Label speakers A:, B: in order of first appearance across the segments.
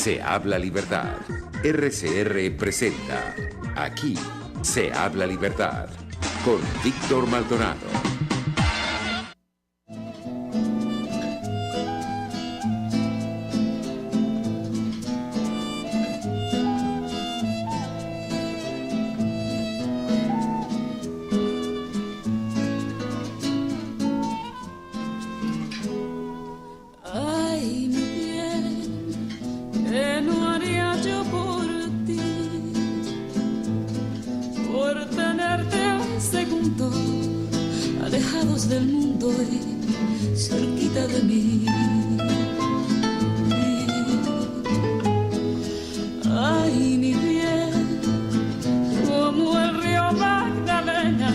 A: se habla libertad. RCR presenta Aquí se habla libertad con Víctor Maldonado.
B: Del mundo y cerquita de mí. Ay, mi bien, como el río Magdalena,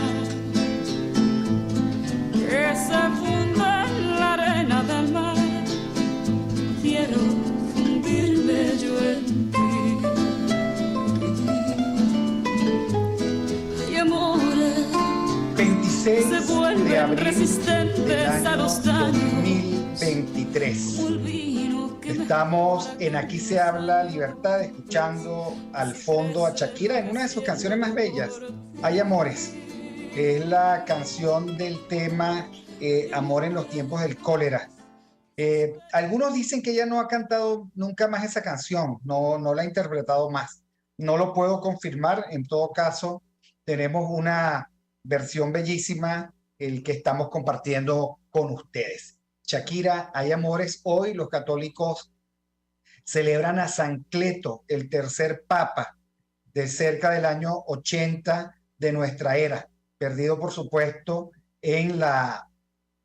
B: que se funde en la arena del mar. Quiero fundirme yo en ti. Ay, amores,
C: 26
B: se vuelven
C: de abril
B: resistentes
C: del año
B: a los daños.
C: 2023. Estamos en Aquí se habla libertad, escuchando al fondo a Shakira en una de sus canciones más bellas, Hay Amores, que es la canción del tema Amor en los tiempos del cólera. Algunos dicen que ella no ha cantado nunca más esa canción, no la ha interpretado más. No lo puedo confirmar. En todo caso, tenemos una versión bellísima, el que estamos compartiendo con ustedes. Shakira, Hay Amores. Hoy los católicos celebran a San Cleto, el tercer papa de cerca del año 80 de nuestra era, perdido por supuesto en la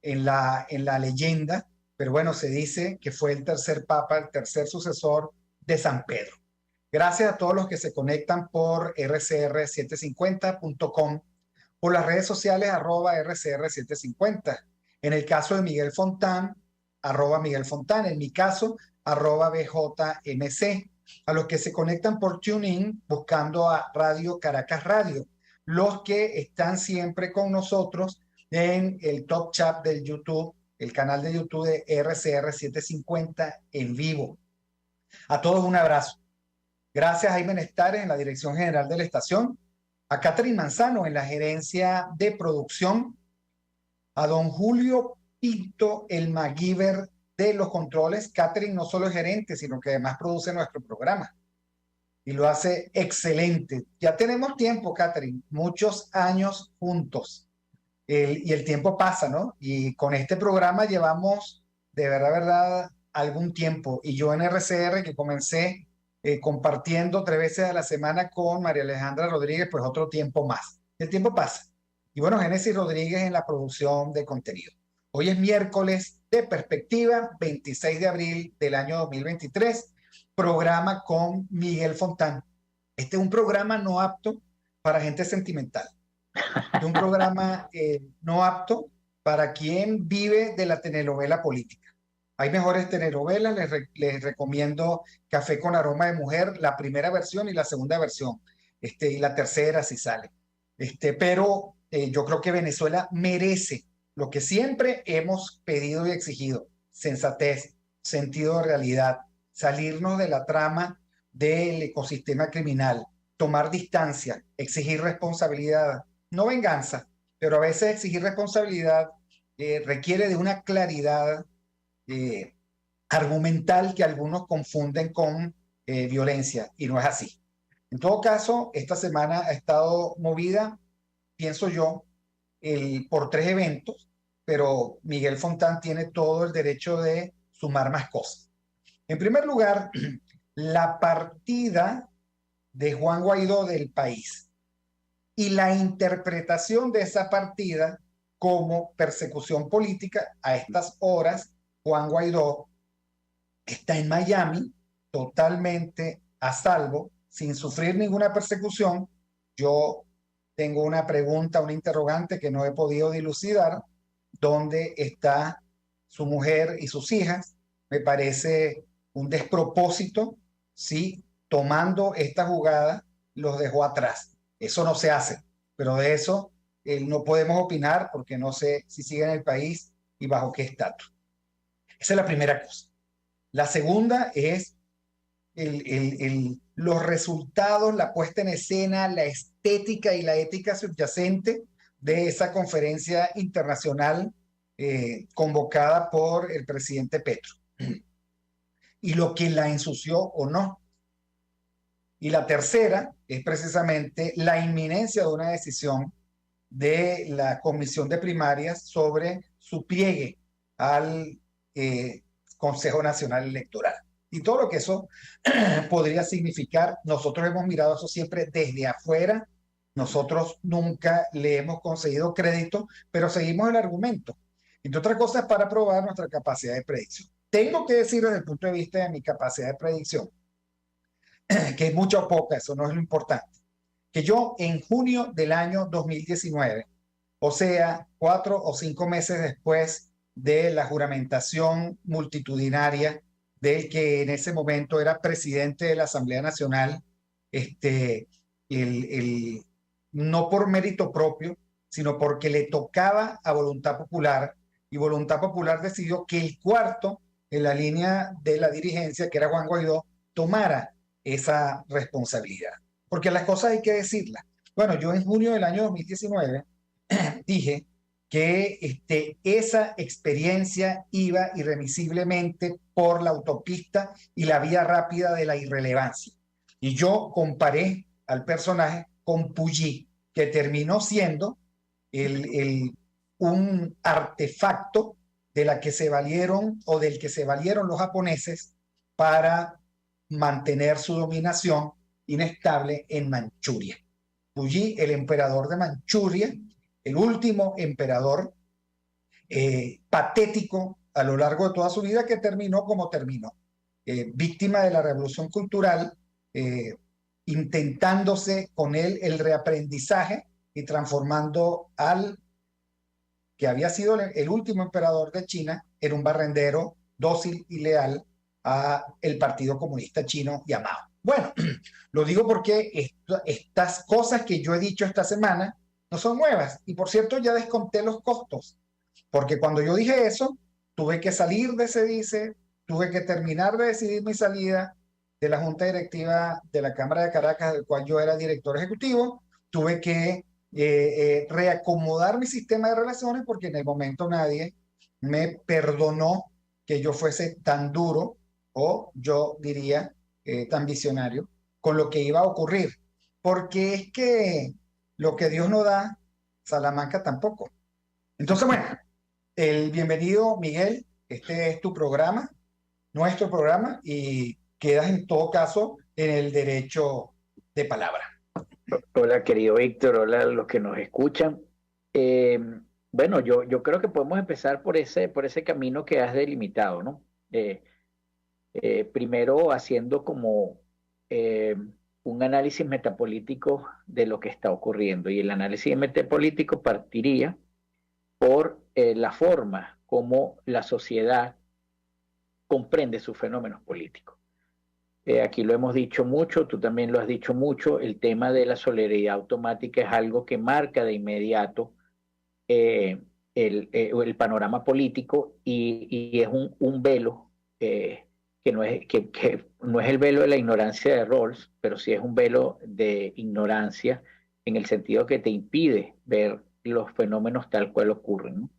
C: leyenda, pero bueno, se dice que fue el tercer papa, el tercer sucesor de San Pedro. Gracias a todos los que se conectan por rcr750.com, por las redes sociales @rcr750. En el caso de Miguel Fontán, @Miguel Fontán. En mi caso, @BJMC. A los que se conectan por TuneIn buscando a Radio Caracas Radio. Los que están siempre con nosotros en el Top Chat del YouTube, el canal de YouTube de RCR750 en vivo. A todos un abrazo. Gracias a Jaime Nestares en la dirección general de la estación, a Catherine Manzano en la gerencia de producción, a don Julio Pinto, el MacGyver de los controles. Catherine no solo es gerente, sino que además produce nuestro programa y lo hace excelente. Ya tenemos tiempo, Catherine, muchos años juntos, y el tiempo pasa, ¿no? Y con este programa llevamos de verdad algún tiempo, y yo en RCR que comencé compartiendo 3 veces a la semana con María Alejandra Rodríguez, pues otro tiempo más. El tiempo pasa. Y bueno, Génesis Rodríguez en la producción de contenido. Hoy es miércoles de Perspectiva, 26 de abril del año 2023, programa con Miguel Fontán. Este es un programa no apto para gente sentimental. Es un programa no apto para quien vive de la telenovela política. Hay mejores telenovelas, les recomiendo Café con aroma de mujer, la primera versión y la segunda versión, y la tercera si sale. Pero yo creo que Venezuela merece lo que siempre hemos pedido y exigido: sensatez, sentido de realidad, salirnos de la trama del ecosistema criminal, tomar distancia, exigir responsabilidad, no venganza, pero a veces exigir responsabilidad requiere de una claridad argumental que algunos confunden con violencia, y no es así. En todo caso, esta semana ha estado movida, pienso yo, por 3 eventos, pero Miguel Fontán tiene todo el derecho de sumar más cosas. En primer lugar, la partida de Juan Guaidó del país y la interpretación de esa partida como persecución política. A estas horas, Juan Guaidó está en Miami, totalmente a salvo, sin sufrir ninguna persecución. Yo tengo una pregunta, una interrogante que no he podido dilucidar: ¿dónde está su mujer y sus hijas? Me parece un despropósito si tomando esta jugada los dejó atrás. Eso no se hace, pero de eso no podemos opinar porque no sé si sigue en el país y bajo qué estatus. Esa es la primera cosa. La segunda es los resultados, la puesta en escena, la estética y la ética subyacente de esa conferencia internacional convocada por el presidente Petro y lo que la ensució o no. Y la tercera es precisamente la inminencia de una decisión de la Comisión de Primarias sobre su pliegue al Consejo Nacional Electoral. Y todo lo que eso podría significar, nosotros hemos mirado eso siempre desde afuera, nosotros nunca le hemos conseguido crédito, pero seguimos el argumento. Entre otras cosas, para probar nuestra capacidad de predicción. Tengo que decir desde el punto de vista de mi capacidad de predicción, que es mucha o poca, eso no es lo importante, que yo en junio del año 2019, o sea, 4 o 5 meses después de la juramentación multitudinaria del que en ese momento era presidente de la Asamblea Nacional, no por mérito propio, sino porque le tocaba a Voluntad Popular, y Voluntad Popular decidió que el cuarto en la línea de la dirigencia, que era Juan Guaidó, tomara esa responsabilidad. Porque las cosas hay que decirlas. Bueno, yo en junio del año 2019 dije que esa experiencia iba irremisiblemente por la autopista y la vía rápida de la irrelevancia. Y yo comparé al personaje con Puyi, que terminó siendo un artefacto de la que se valieron o del que se valieron los japoneses para mantener su dominación inestable en Manchuria. Puyi, el emperador de Manchuria, el último emperador patético a lo largo de toda su vida, que terminó como terminó, víctima de la revolución cultural, intentándose con él el reaprendizaje y transformando al que había sido el último emperador de China en un barrendero dócil y leal a el Partido Comunista Chino y a Mao. Bueno, lo digo porque estas cosas que yo he dicho esta semana no son nuevas. Y por cierto, ya desconté los costos, porque cuando yo dije eso, tuve que salir de Cedice, tuve que terminar de decidir mi salida de la Junta Directiva de la Cámara de Caracas, del cual yo era director ejecutivo, tuve que reacomodar mi sistema de relaciones, porque en el momento nadie me perdonó que yo fuese tan duro, o yo diría tan visionario, con lo que iba a ocurrir. Porque es que lo que Dios no da, Salamanca tampoco. Entonces, bueno, bienvenido, Miguel. Este es tu programa, nuestro programa, y quedas en todo caso en el derecho de palabra.
D: Hola, querido Víctor, hola a los que nos escuchan. Bueno, yo creo que podemos empezar por ese camino que has delimitado, ¿no? Primero haciendo como un análisis metapolítico de lo que está ocurriendo, y el análisis metapolítico partiría por la forma como la sociedad comprende sus fenómenos políticos. Aquí lo hemos dicho mucho, tú también lo has dicho mucho, el tema de la solidaridad automática es algo que marca de inmediato el panorama político, y es un velo que no es el velo de la ignorancia de Rawls, pero sí es un velo de ignorancia en el sentido que te impide ver los fenómenos tal cual ocurren, ¿no?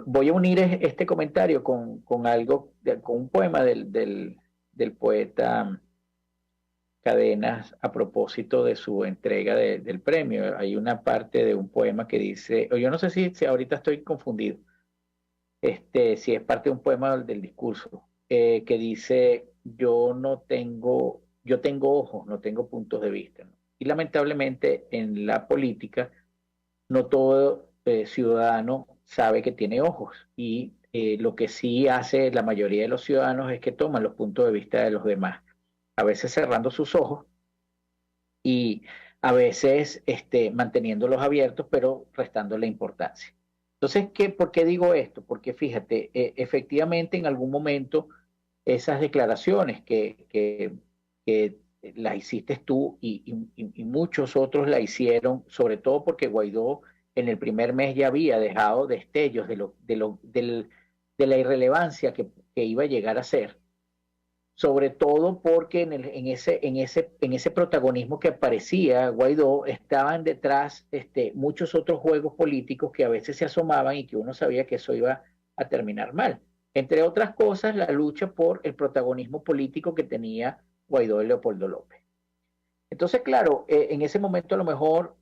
D: Voy a unir este comentario con un poema del poeta Cadenas a propósito de su entrega del premio. Hay una parte de un poema que dice, o yo no sé si ahorita estoy confundido, si es parte de un poema del discurso, que dice, yo tengo ojos, no tengo puntos de vista, ¿no? Y lamentablemente en la política no todo ciudadano sabe que tiene ojos, y lo que sí hace la mayoría de los ciudadanos es que toman los puntos de vista de los demás, a veces cerrando sus ojos y a veces manteniéndolos abiertos, pero restándole importancia. Entonces, ¿por qué digo esto? Porque fíjate, efectivamente en algún momento esas declaraciones que las hiciste tú y muchos otros la hicieron, sobre todo porque Guaidó en el primer mes ya había dejado destellos de la irrelevancia que iba a llegar a ser, sobre todo porque en ese protagonismo que aparecía Guaidó, estaban detrás muchos otros juegos políticos que a veces se asomaban y que uno sabía que eso iba a terminar mal. Entre otras cosas, la lucha por el protagonismo político que tenía Guaidó y Leopoldo López. Entonces, claro, en ese momento a lo mejor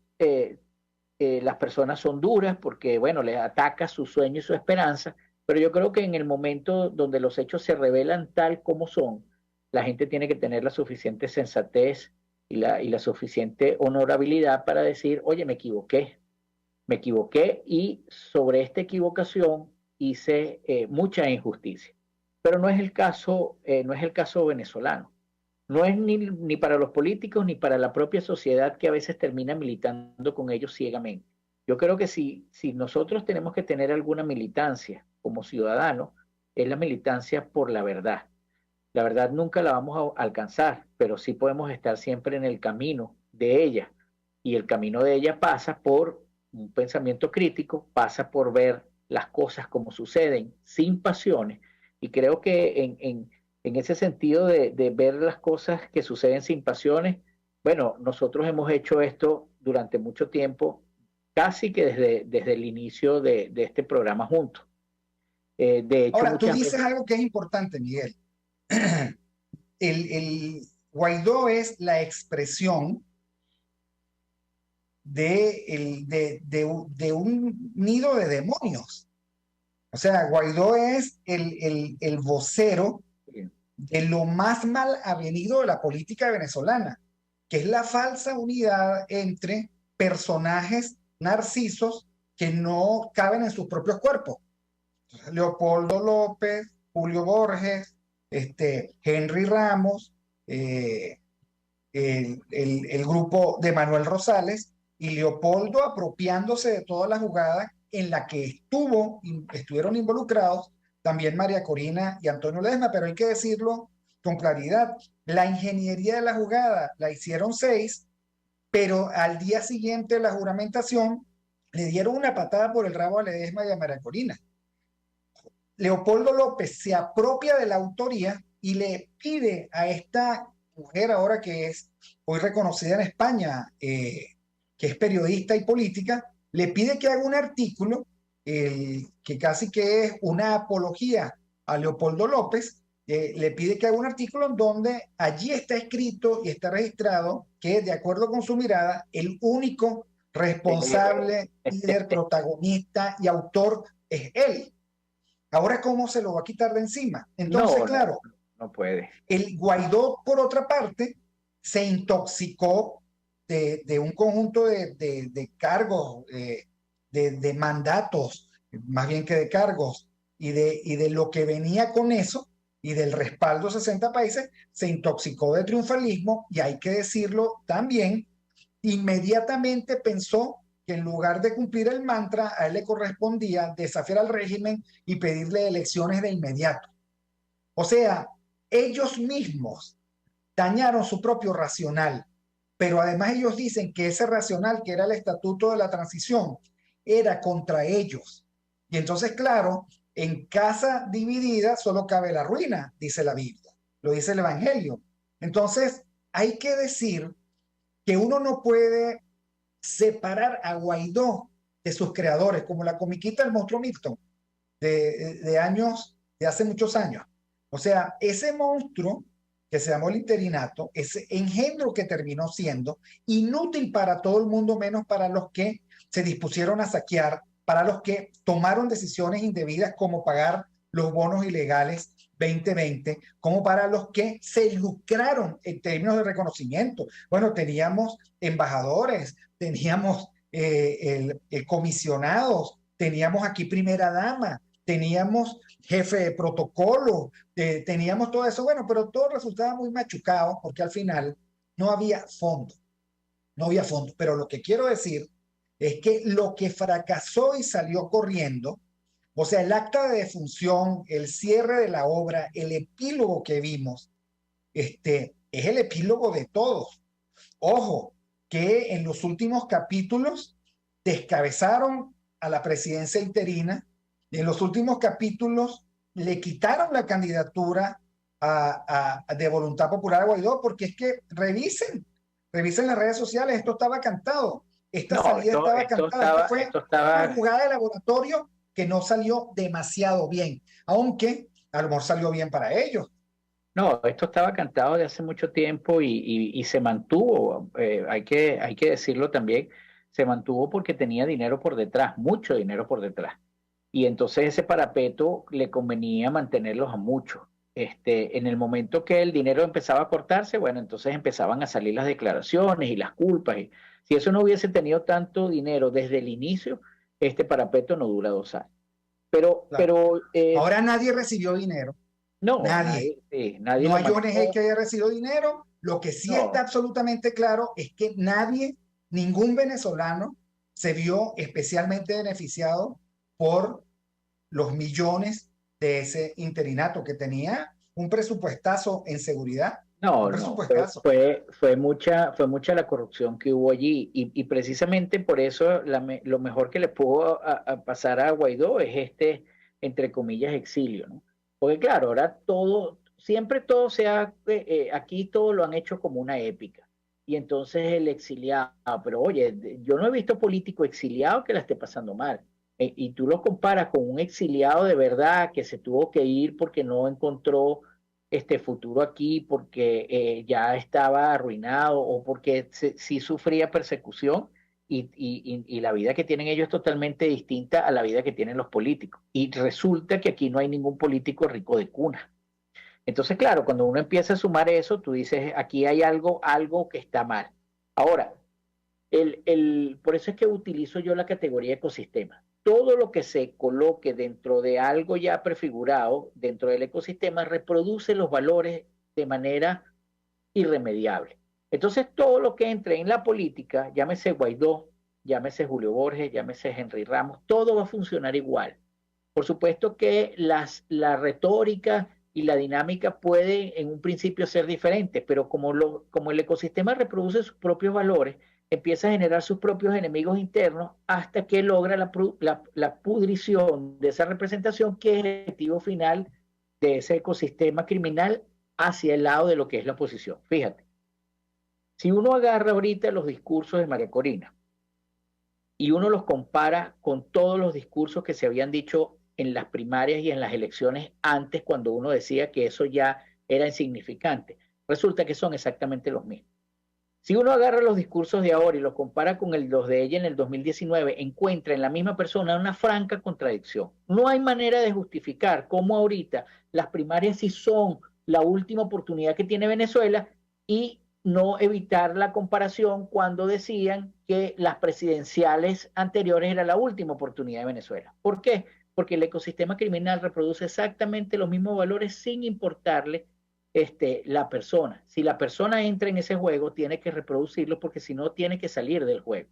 D: las personas son duras porque, bueno, les ataca su sueño y su esperanza, pero yo creo que en el momento donde los hechos se revelan tal como son, la gente tiene que tener la suficiente sensatez y la suficiente honorabilidad para decir, oye, me equivoqué y sobre esta equivocación hice mucha injusticia. Pero no es el caso venezolano. No es ni para los políticos ni para la propia sociedad que a veces termina militando con ellos ciegamente. Yo creo que si nosotros tenemos que tener alguna militancia como ciudadanos, es la militancia por la verdad. La verdad nunca la vamos a alcanzar, pero sí podemos estar siempre en el camino de ella. Y el camino de ella pasa por un pensamiento crítico, pasa por ver las cosas como suceden, sin pasiones. Y creo que en ese sentido de ver las cosas que suceden sin pasiones, bueno, nosotros hemos hecho esto durante mucho tiempo, casi que desde el inicio de este programa juntos. De hecho,
C: ahora, tú dices algo que es importante, Miguel. El Guaidó es la expresión de un nido de demonios. O sea, Guaidó es el vocero de lo más mal avenido de la política venezolana, que es la falsa unidad entre personajes narcisos que no caben en sus propios cuerpos. Leopoldo López, Julio Borges, Henry Ramos, el grupo de Manuel Rosales, y Leopoldo apropiándose de todas las jugadas en la que estuvieron involucrados también María Corina y Antonio Ledesma, pero hay que decirlo con claridad, la ingeniería de la jugada la hicieron 6, pero al día siguiente de la juramentación le dieron una patada por el rabo a Ledesma y a María Corina. Leopoldo López se apropia de la autoría y le pide a esta mujer ahora que es hoy reconocida en España, que es periodista y política, le pide que haga un artículo que casi que es una apología a Leopoldo López, le pide que haga un artículo en donde allí está escrito y está registrado que, de acuerdo con su mirada, el único responsable, líder, protagonista y autor es él. Ahora, ¿cómo se lo va a quitar de encima? Entonces,
D: no,
C: claro,
D: no puede.
C: El Guaidó, por otra parte, se intoxicó de un conjunto de cargos, de mandatos, más bien que de cargos, y de lo que venía con eso, y del respaldo de 60 países, se intoxicó de triunfalismo, y hay que decirlo también, inmediatamente pensó que en lugar de cumplir el mantra, a él le correspondía desafiar al régimen y pedirle elecciones de inmediato. O sea, ellos mismos dañaron su propio racional, pero además ellos dicen que ese racional, que era el estatuto de la transición, era contra ellos. Y entonces, claro, en casa dividida solo cabe la ruina, dice la Biblia, lo dice el Evangelio. Entonces, hay que decir que uno no puede separar a Guaidó de sus creadores, como la comiquita del monstruo Milton, de hace muchos años. O sea, ese monstruo que se llamó el interinato, ese engendro que terminó siendo inútil para todo el mundo, menos para los que se dispusieron a saquear, para los que tomaron decisiones indebidas como pagar los bonos ilegales 2020, como para los que se lucraron en términos de reconocimiento. Bueno, teníamos embajadores, teníamos comisionados, teníamos aquí primera dama, teníamos jefe de protocolo, teníamos todo eso, bueno, pero todo resultaba muy machucado porque al final no había fondo, pero lo que quiero decir es que lo que fracasó y salió corriendo, o sea, el acta de defunción, el cierre de la obra, el epílogo que vimos, es el epílogo de todos. Ojo, que en los últimos capítulos descabezaron a la presidencia interina, en los últimos capítulos le quitaron la candidatura de voluntad popular a Guaidó, porque es que revisen las redes sociales, esto estaba cantado, esta
D: No,
C: salida estaba cantada, esto fue
D: esto
C: una
D: estaba,
C: jugada de laboratorio que no salió demasiado bien, aunque a lo mejor salió bien para ellos.
D: no, esto estaba cantado de hace mucho tiempo y se mantuvo, hay que decirlo también, se mantuvo porque tenía dinero por detrás, mucho dinero por detrás. Y entonces ese parapeto le convenía mantenerlos a muchos. En el momento que el dinero empezaba a cortarse, bueno, entonces empezaban a salir las declaraciones y las culpas. Y si eso no hubiese tenido tanto dinero desde el inicio, este parapeto no dura 2 años.
C: Claro.
D: Pero
C: Ahora nadie recibió dinero,
D: no,
C: nadie.
D: nadie
C: No
D: lo
C: hay ONG
D: manejó.
C: que haya recibido dinero. Lo que sí está
D: No,
C: absolutamente claro es que nadie, ningún venezolano se vio especialmente beneficiado por los millones de ese interinato que tenía un presupuestazo en seguridad, un
D: no,
C: presupuestazo.
D: fue mucha la corrupción que hubo allí y precisamente por eso lo mejor que le pudo a pasar a Guaidó es entre comillas, exilio, ¿no? Porque claro, ahora siempre todo aquí todo lo han hecho como una épica. Y entonces el exiliado, pero oye, yo no he visto político exiliado que la esté pasando mal. Y tú lo comparas con un exiliado de verdad que se tuvo que ir porque no encontró este futuro aquí porque ya estaba arruinado o porque sí sufría persecución y la vida que tienen ellos es totalmente distinta a la vida que tienen los políticos. Y resulta que aquí no hay ningún político rico de cuna. Entonces, claro, cuando uno empieza a sumar eso, tú dices, aquí hay algo que está mal. Ahora, por eso es que utilizo yo la categoría ecosistema. Todo lo que se coloque dentro de algo ya prefigurado, dentro del ecosistema, reproduce los valores de manera irremediable. Entonces, todo lo que entre en la política, llámese Guaidó, llámese Julio Borges, llámese Henry Ramos, todo va a funcionar igual. Por supuesto que la retórica y la dinámica puede en un principio ser diferentes, pero como el ecosistema reproduce sus propios valores, empieza a generar sus propios enemigos internos hasta que logra la pudrición de esa representación, que es el objetivo final de ese ecosistema criminal hacia el lado de lo que es la oposición. Fíjate, si uno agarra ahorita los discursos de María Corina y uno los compara con todos los discursos que se habían dicho en las primarias y en las elecciones antes, cuando uno decía que eso ya era insignificante, resulta que son exactamente los mismos. Si uno agarra los discursos de ahora y los compara con los de ella en el 2019, encuentra en la misma persona una franca contradicción. No hay manera de justificar cómo ahorita las primarias sí son la última oportunidad que tiene Venezuela y no evitar la comparación cuando decían que las presidenciales anteriores era la última oportunidad de Venezuela. ¿Por qué? Porque el ecosistema criminal reproduce exactamente los mismos valores sin importarle la persona. Si la persona entra en ese juego, tiene que reproducirlo porque si no, tiene que salir del juego.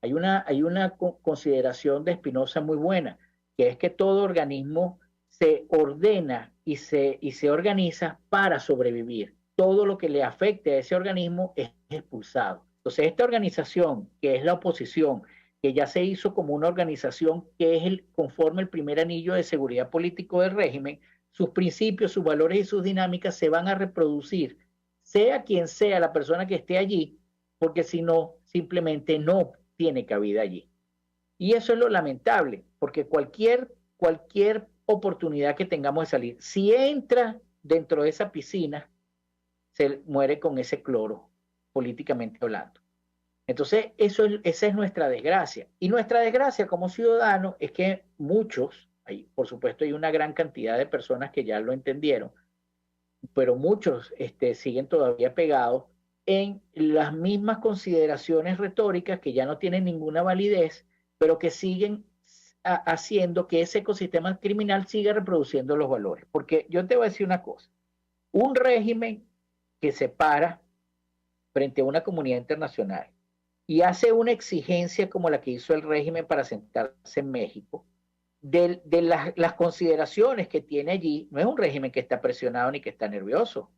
D: Hay una consideración de Spinoza muy buena, que es que todo organismo se ordena y se organiza para sobrevivir. Todo lo que le afecte a ese organismo es expulsado. Entonces, esta organización, que es la oposición, que ya se hizo como una organización que es conforme el primer anillo de seguridad político del régimen, sus principios, sus valores y sus dinámicas se van a reproducir, sea quien sea la persona que esté allí, porque si no, simplemente no tiene cabida allí. Y eso es lo lamentable, porque cualquier oportunidad que tengamos de salir, si entra dentro de esa piscina, se muere con ese cloro, políticamente hablando. Entonces, esa es nuestra desgracia. Y nuestra desgracia como ciudadanos es que muchos, por supuesto hay una gran cantidad de personas que ya lo entendieron, pero muchos siguen todavía pegados en las mismas consideraciones retóricas que ya no tienen ninguna validez, pero que siguen haciendo que ese ecosistema criminal siga reproduciendo los valores. Porque yo te voy a decir una cosa, un régimen que se para frente a una comunidad internacional y hace una exigencia como la que hizo el régimen para sentarse en México, de las consideraciones que tiene allí, no es un régimen que está presionado ni que está nervioso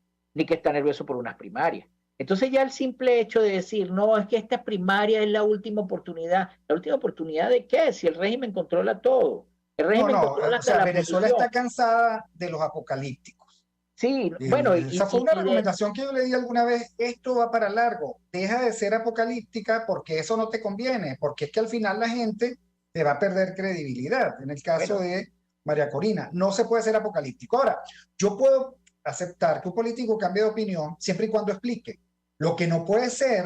D: por unas primarias. Entonces ya el simple hecho de decir, no, es que esta primaria es la última oportunidad. ¿La última oportunidad de qué? Si el régimen controla todo. El régimen controla
C: o sea, Venezuela está cansada de los apocalípticos.
D: Sí, bueno,
C: Esa fue una recomendación que yo le di alguna vez. Esto va para largo. Deja de ser apocalíptica porque eso no te conviene, porque es que al final la gente te va a perder credibilidad. En el caso
D: bueno,
C: de María Corina, no se puede ser apocalíptico. Ahora, yo puedo aceptar que un político cambie de opinión siempre y cuando explique. Lo que no puede ser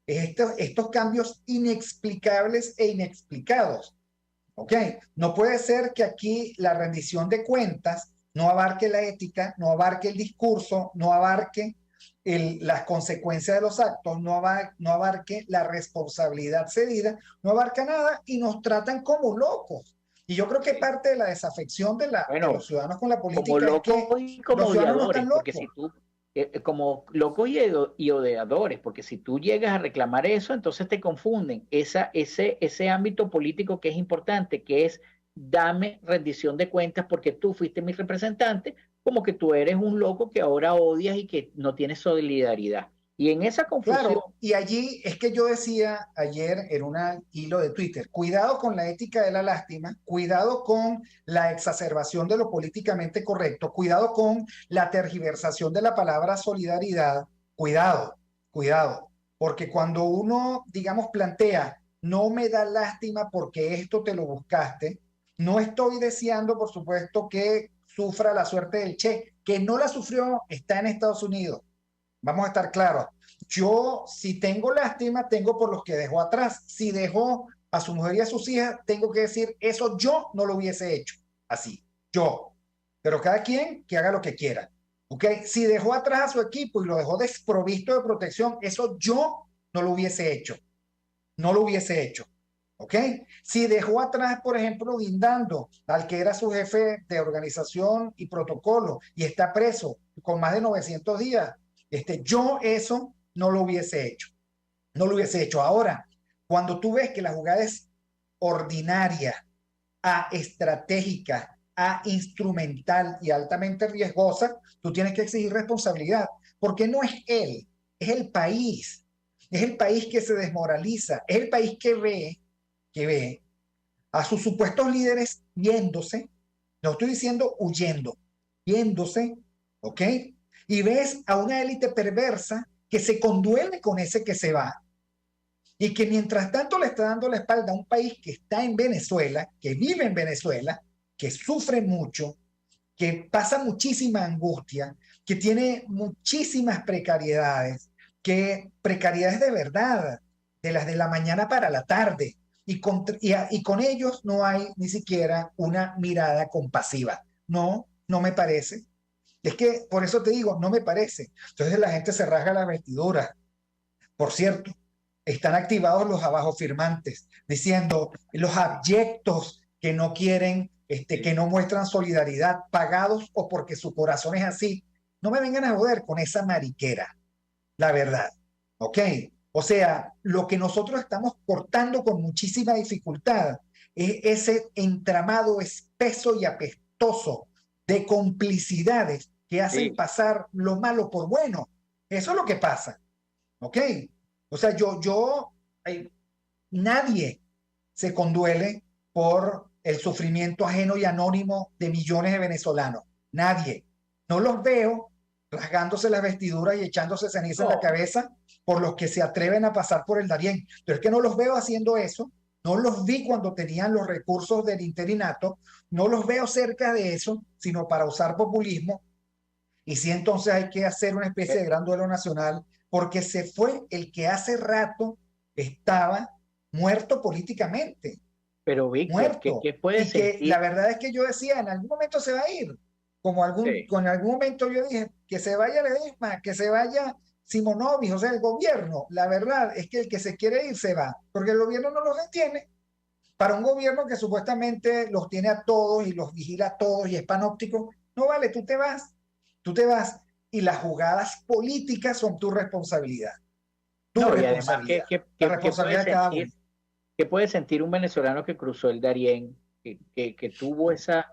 C: es estos cambios inexplicables e inexplicados. ¿Ok? No puede ser que aquí la rendición de cuentas no abarque la ética, no abarque el discurso, no abarque las consecuencias de los actos, no abarque la responsabilidad cedida, no abarca nada y nos tratan como locos. Y yo creo que parte de la desafección de
D: bueno,
C: los ciudadanos con la
D: como
C: política es que
D: locos y como
C: los ciudadanos no
D: odiadores,
C: están
D: porque si
C: locos.
D: tú, como locos y odiadores, porque si tú llegas a reclamar eso, entonces te confunden ese ámbito político que es importante, que es dame rendición de cuentas porque tú fuiste mi representante, como que tú eres un loco que ahora odias y que no tienes solidaridad. Y en esa confusión,
C: Claro, y allí es que yo decía ayer en un hilo de Twitter, cuidado con la ética de la lástima, cuidado con la exacerbación de lo políticamente correcto, cuidado con la tergiversación de la palabra solidaridad, cuidado, cuidado, porque cuando uno, digamos, plantea, no me da lástima porque esto te lo buscaste, no estoy deseando, por supuesto, que sufra la suerte del Che, que no la sufrió, está en Estados Unidos. Vamos a estar claros. Yo, si tengo lástima, tengo por los que dejó atrás. Si dejó a su mujer y a sus hijas, tengo que decir, eso yo no lo hubiese hecho. Así, yo. Pero cada quien que haga lo que quiera. ¿Ok? Si dejó atrás a su equipo y lo dejó desprovisto de protección, eso yo no lo hubiese hecho. No lo hubiese hecho. ¿Ok? Si dejó atrás, por ejemplo, guindando al que era su jefe de organización y protocolo y está preso con más de 900 días, yo eso no lo hubiese hecho. No lo hubiese hecho. Ahora, cuando tú ves que la jugada es ordinaria, a estratégica, a instrumental y altamente riesgosa, tú tienes que exigir responsabilidad, porque no es él, es el país. Es el país que se desmoraliza, es el país que ve a sus supuestos líderes yéndose, no estoy diciendo huyendo, yéndose, ¿ok? Y ves a una élite perversa que se conduele con ese que se va y que mientras tanto le está dando la espalda a un país que está en Venezuela, que vive en Venezuela, que sufre mucho, que pasa muchísima angustia, que tiene muchísimas precariedades, que precariedades de verdad, de las de la mañana para la tarde, y con ellos no hay ni siquiera una mirada compasiva. No, no me parece. Es que por eso te digo, no me parece. Entonces la gente se rasga las vestiduras. Por cierto, están activados los abajo firmantes, diciendo los abyectos que no quieren, que no muestran solidaridad, pagados o porque su corazón es así. No me vengan a joder con esa mariquera, la verdad. ¿Ok? O sea, lo que nosotros estamos cortando con muchísima dificultad es ese entramado espeso y apestoso de complicidades que hacen
D: sí,
C: pasar lo malo por bueno. Eso es lo que pasa. ¿Ok? O sea, eh, nadie se conduele por el sufrimiento ajeno y anónimo de millones de venezolanos. Nadie. No los veo rasgándose las vestiduras y echándose ceniza en la
D: no,
C: cabeza por los que se atreven a pasar por el Darién. Pero es que no los veo haciendo eso. No los vi cuando tenían los recursos del interinato. No los veo cerca de eso, sino para usar populismo. Y sí, entonces hay que hacer una especie de gran duelo nacional porque se fue el que hace rato estaba muerto políticamente,
D: pero Víctor,
C: muerto.
D: ¿qué puedes
C: Y que la
D: sentir?
C: verdad es que yo decía, en algún momento se va a ir.
D: Sí,
C: Con algún momento yo dije, que se vaya Ledesma, que se vaya Simonovic, o sea, el gobierno. La verdad es que el que se quiere ir se va, porque el gobierno no los detiene. Para un gobierno que supuestamente los tiene a todos y los vigila a todos y es panóptico, no vale, tú te vas y las jugadas políticas son tu
D: no, y además,
C: responsabilidad, la responsabilidad de cada uno.
D: qué puede sentir un venezolano que cruzó el Darién, que tuvo esa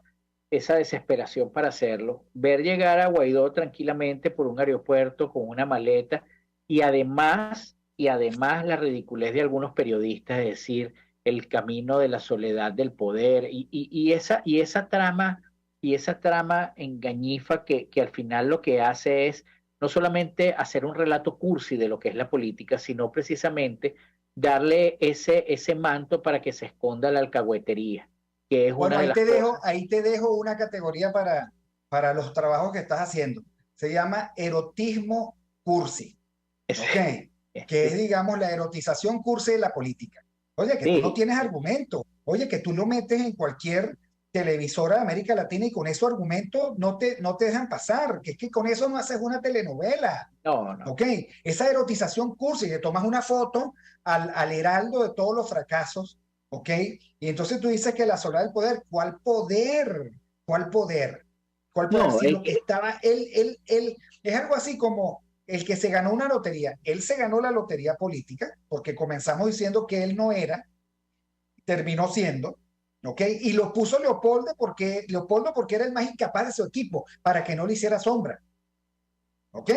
D: desesperación para hacerlo, ver llegar a Guaidó tranquilamente por un aeropuerto con una maleta y además la ridiculez de algunos periodistas, es decir, el camino de la soledad del poder y esa trama y esa trama engañifa que al final lo que hace es no solamente hacer un relato cursi de lo que es la política, sino precisamente darle ese manto para que se esconda la alcahuetería, que es
C: Bueno,
D: una de las cosas.
C: ahí te dejo una categoría para los trabajos que estás haciendo. Se llama erotismo cursi, ¿ok? Que es, digamos, la erotización cursi de la política. Oye, que tú no
D: Sí,
C: tienes argumento. Oye, que tú lo metes en cualquier televisora de América Latina y con esos argumentos no te dejan pasar. Que es que con eso no haces una telenovela.
D: no, no.
C: ¿Ok? Esa erotización cursi, que tomas una foto al heraldo de todos los fracasos, ¿ok? Y entonces tú dices que la soledad del poder, ¿cuál poder? ¿Cuál poder? ¿Cuál poder?
D: No,
C: Si lo que estaba, es algo así como el que se ganó una lotería. Él se ganó la lotería política, porque comenzamos diciendo que él no era, terminó siendo, ¿ok? Y lo puso Leopoldo porque era el más incapaz de su equipo, para que no le hiciera sombra, ¿ok?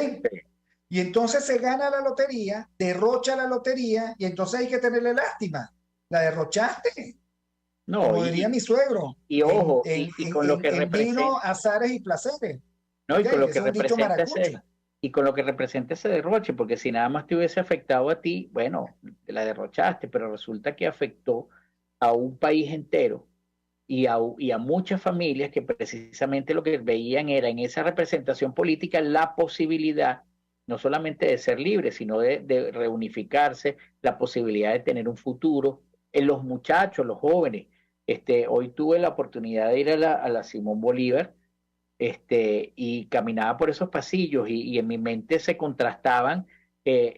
C: Y entonces se gana la lotería, derrocha la lotería, y entonces hay que tenerle lástima. La derrochaste,
D: no,
C: como diría mi suegro,
D: y ojo, y con lo que
C: en vino,
D: representa,
C: azares y placeres.
D: no,
C: ¿Ok?
D: y con lo
C: Ese
D: que
C: es un dicho
D: representa
C: maracucho.
D: y con lo que representa ese derroche, porque si nada más te hubiese afectado a ti, bueno, te la derrochaste, pero resulta que afectó a un país entero y a muchas familias que precisamente lo que veían era en esa representación política la posibilidad no solamente de ser libres, sino de reunificarse, la posibilidad de tener un futuro en los muchachos, los jóvenes. Hoy tuve la oportunidad de ir a la Simón Bolívar, y caminaba por esos pasillos y en mi mente se contrastaban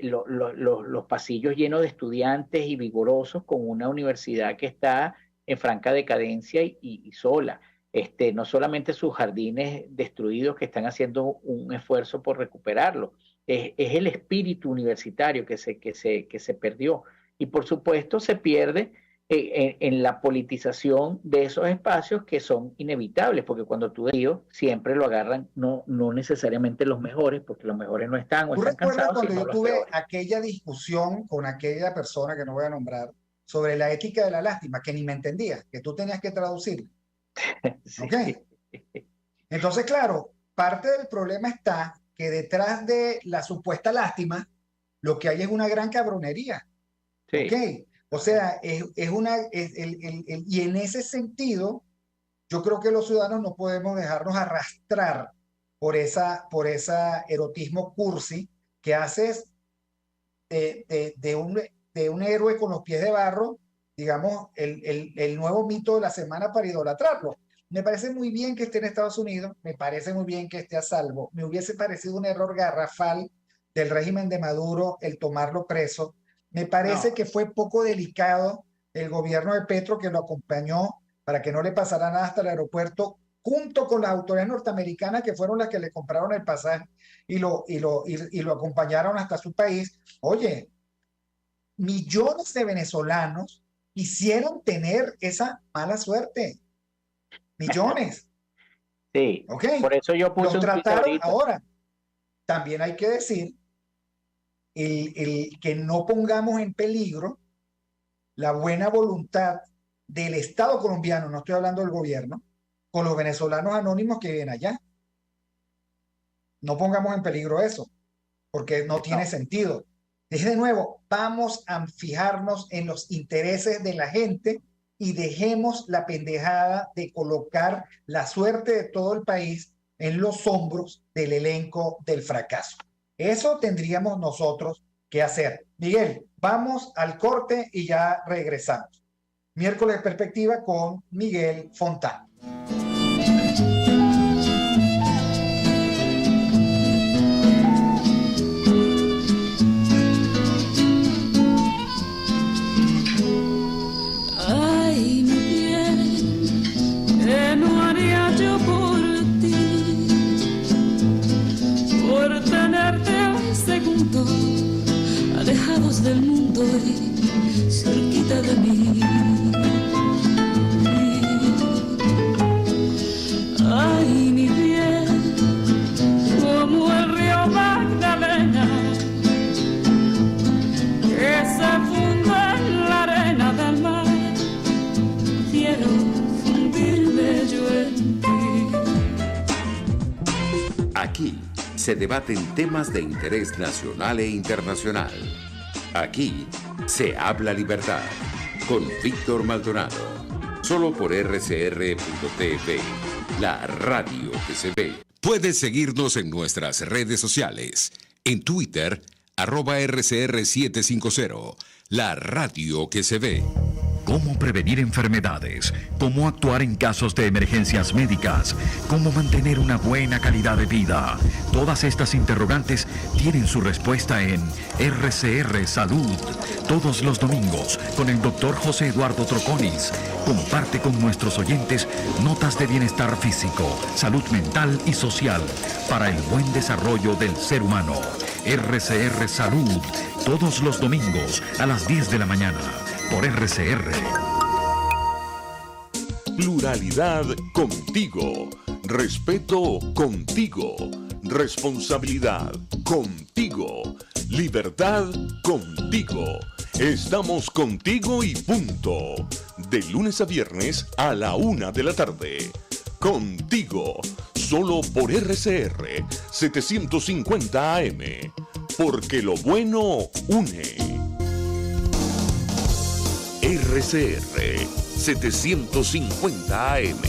D: los pasillos llenos de estudiantes y vigorosos con una universidad que está en franca decadencia y sola. No solamente sus jardines destruidos que están haciendo un esfuerzo por recuperarlo, es el espíritu universitario que se perdió. Y por supuesto se pierde en la politización de esos espacios que son inevitables, porque cuando tú dices siempre lo agarran, no necesariamente los mejores, porque los mejores no están o
C: ¿Tú
D: están
C: recuerdas
D: cansados,
C: cuando
D: sino
C: yo
D: los
C: tuve
D: peores.
C: aquella discusión con aquella persona que no voy a nombrar sobre la ética de la lástima, que ni me entendía, que tú tenías que traducir? ¿Ok?
D: Sí,
C: Entonces, claro, parte del problema está que detrás de la supuesta lástima, lo que hay es una gran cabronería. ¿Ok?
D: sí.
C: O sea, y en ese sentido, yo creo que los ciudadanos no podemos dejarnos arrastrar por esa erotismo cursi que haces de un héroe con los pies de barro, digamos, el nuevo mito de la semana para idolatrarlo. Me parece muy bien que esté en Estados Unidos, me parece muy bien que esté a salvo. Me hubiese parecido un error garrafal del régimen de Maduro el tomarlo preso. Me parece
D: No,
C: que fue poco delicado el gobierno de Petro que lo acompañó para que no le pasara nada hasta el aeropuerto, junto con las autoridades norteamericanas que fueron las que le compraron el pasaje y lo acompañaron hasta su país. Oye, millones de venezolanos quisieron tener esa mala suerte. Millones,
D: sí.
C: ¿ok?
D: Por eso yo puse
C: Los
D: un tuit
C: trataron
D: ahorita.
C: ahora. También hay que decir que no pongamos en peligro la buena voluntad del Estado colombiano, no estoy hablando del gobierno, con los venezolanos anónimos que viven allá. No pongamos en peligro eso, porque no tiene
D: No,
C: sentido. Es de nuevo, vamos a fijarnos en los intereses de la gente y dejemos la pendejada de colocar la suerte de todo el país en los hombros del elenco del fracaso. Eso tendríamos nosotros que hacer. Miguel, vamos al corte y ya regresamos. Miércoles de Perspectiva con Miguel Fontán.
B: Ay, mi bien, ¿qué no haría yo por ti? Por tenerte un segundo, alejados del mundo y cerquita de mí. Ay, mi bien, como el río Magdalena, que se funde en la arena del mar. Quiero fundirme yo en ti.
A: se debaten temas de interés nacional e internacional. Aquí se habla libertad con Víctor Maldonado. Solo por RCR.tv, la radio que se ve. Puedes seguirnos en nuestras redes sociales. En Twitter, @RCR750, la radio que se ve.
E: Cómo prevenir enfermedades, cómo actuar en casos de emergencias médicas, cómo mantener una buena calidad de vida. Todas estas interrogantes tienen su respuesta en RCR Salud. Todos los domingos con el Dr. José Eduardo Troconis. Comparte con nuestros oyentes notas de bienestar físico, salud mental y social para el buen desarrollo del ser humano. RCR Salud, todos los domingos a las 10 de la mañana. Por RCR.
F: Pluralidad contigo. Respeto contigo. Responsabilidad contigo. Libertad contigo. Estamos contigo y punto. De lunes a viernes a la 1 de la tarde. Contigo. Solo por RCR 750 AM. Porque lo bueno une. RCR 750 AM.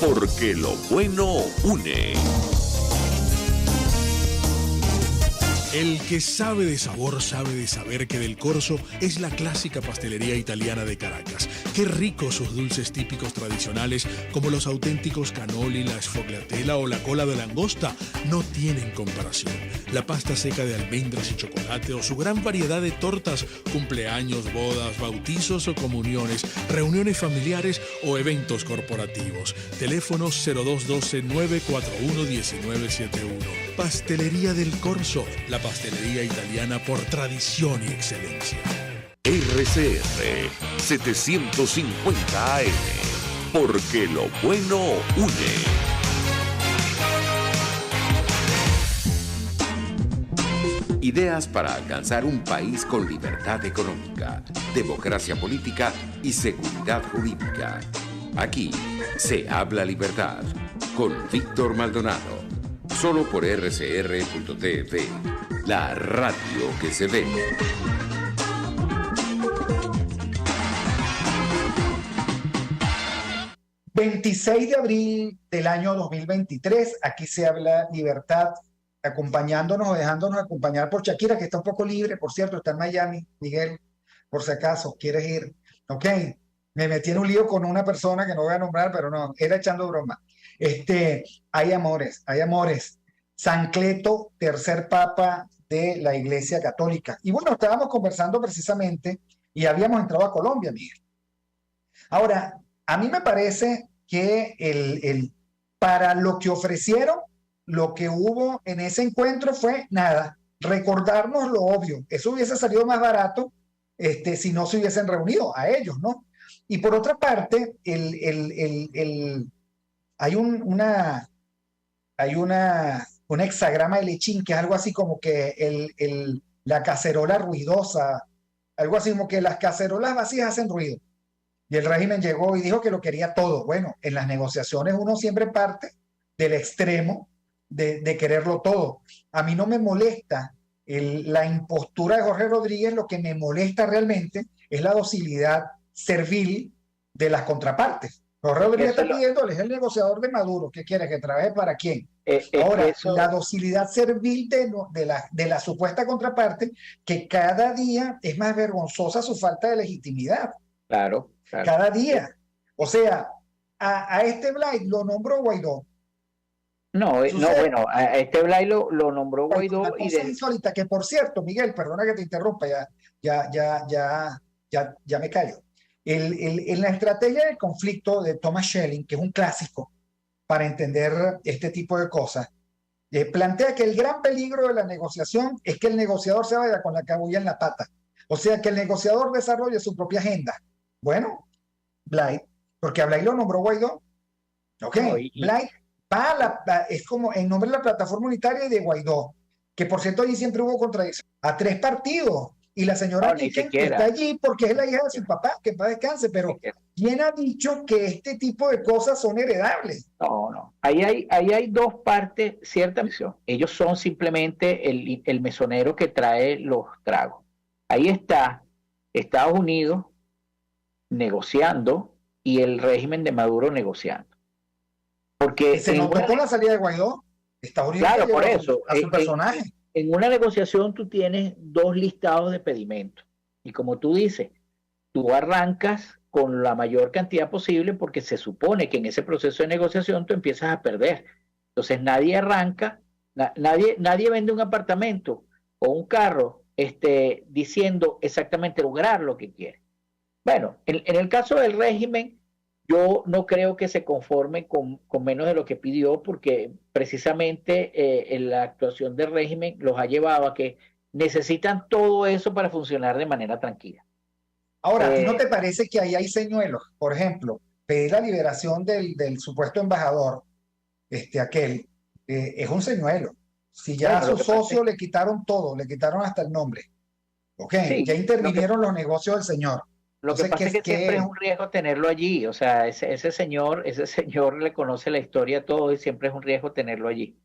F: Porque lo bueno une.
G: El que sabe de sabor sabe de saber que Del Corso es la clásica pastelería italiana de Caracas. Qué ricos sus dulces típicos tradicionales como los auténticos cannoli, la sfogliatella o la cola de langosta no tienen comparación. La pasta seca de almendras y chocolate o su gran variedad de tortas, cumpleaños, bodas, bautizos o comuniones, reuniones familiares o eventos corporativos. Teléfono 0212-941-1971. Pastelería Del Corso, la pastelería italiana por tradición y excelencia.
F: RCR 750 AM. Porque lo bueno une.
A: Ideas para alcanzar un país con libertad económica, democracia política y seguridad jurídica. Aquí se habla libertad con Víctor Maldonado. Solo por RCR.tv, la radio que se ve.
C: ...26 de abril del año 2023... ...aquí se habla libertad... ...acompañándonos o dejándonos acompañar por Shakira... ...que está un poco libre, por cierto, está en Miami... ...Miguel, por si acaso, ¿quieres ir? Ok, me metí en un lío con una persona... ...que no voy a nombrar, pero no, era echando broma... Hay amores... San Cleto, tercer papa de la Iglesia Católica. Y bueno, estábamos conversando precisamente y habíamos entrado a Colombia, Miguel. Ahora, a mí me parece que para lo que ofrecieron, lo que hubo en ese encuentro fue nada, recordarnos lo obvio. Eso hubiese salido más barato si no se hubiesen reunido a ellos, ¿no? Y por otra parte, hay un hexagrama de Lechín, que es algo así como que la cacerola ruidosa, algo así como que las cacerolas vacías hacen ruido. Y el régimen llegó y dijo que lo quería todo. Bueno, en las negociaciones uno siempre parte del extremo de quererlo todo. A mí no me molesta la impostura de Jorge Rodríguez, lo que me molesta realmente es la docilidad servil de las contrapartes. Jorge Rodríguez está pidiendo, él es el negociador de Maduro, ¿qué quiere? ¿Que trabaje para quién? Ahora, la docilidad servil de la supuesta contraparte, que cada día es más vergonzosa su falta de legitimidad.
D: Claro.
C: Cada día. O sea, a este Blay lo nombró Guaidó.
D: Bueno, a este Blay lo nombró Guaidó.
C: Una cosa insólita, que por cierto, Miguel, perdona que te interrumpa, ya me callo. En la estrategia del conflicto de Thomas Schelling, que es un clásico para entender este tipo de cosas, plantea que el gran peligro de la negociación es que el negociador se vaya con la cabulla en la pata. O sea, que el negociador desarrolle su propia agenda. Bueno, Blay, porque a Blay lo nombró Guaidó. Ok, Blay es como en nombre de la plataforma unitaria y de Guaidó, que por cierto allí siempre hubo contradicción, a 3 partidos. Y la señora Niken está allí porque es la hija de su papá, que en paz descanse, pero ¿quién ha dicho que este tipo de cosas son heredables?
D: No. Ahí hay dos partes, cierta misión. Ellos son simplemente el mesonero que trae los tragos. Ahí está Estados Unidos negociando y el régimen de Maduro negociando. Porque
C: Se notó con la salida de Guaidó. Estados Unidos
D: claro, por
C: llevó
D: eso,
C: a su personaje.
D: en una negociación tú tienes dos listados de pedimentos. Y como tú dices, tú arrancas con la mayor cantidad posible porque se supone que en ese proceso de negociación tú empiezas a perder. Entonces nadie arranca, nadie vende un apartamento o un carro diciendo exactamente lograr lo que quiere. Bueno, en el caso del régimen, yo no creo que se conforme con menos de lo que pidió, porque precisamente en la actuación del régimen los ha llevado a que necesitan todo eso para funcionar de manera tranquila.
C: Ahora, ¿a ti no te parece que ahí hay señuelos? Por ejemplo, pedir la liberación del supuesto embajador, es un señuelo. Si ya a su socio le quitaron todo, le quitaron hasta el nombre. Ok,
D: sí,
C: ya intervinieron los negocios del señor.
D: Lo que pasa es que siempre es un riesgo tenerlo allí. O sea, ese señor le conoce la historia todo y siempre es un riesgo tenerlo allí.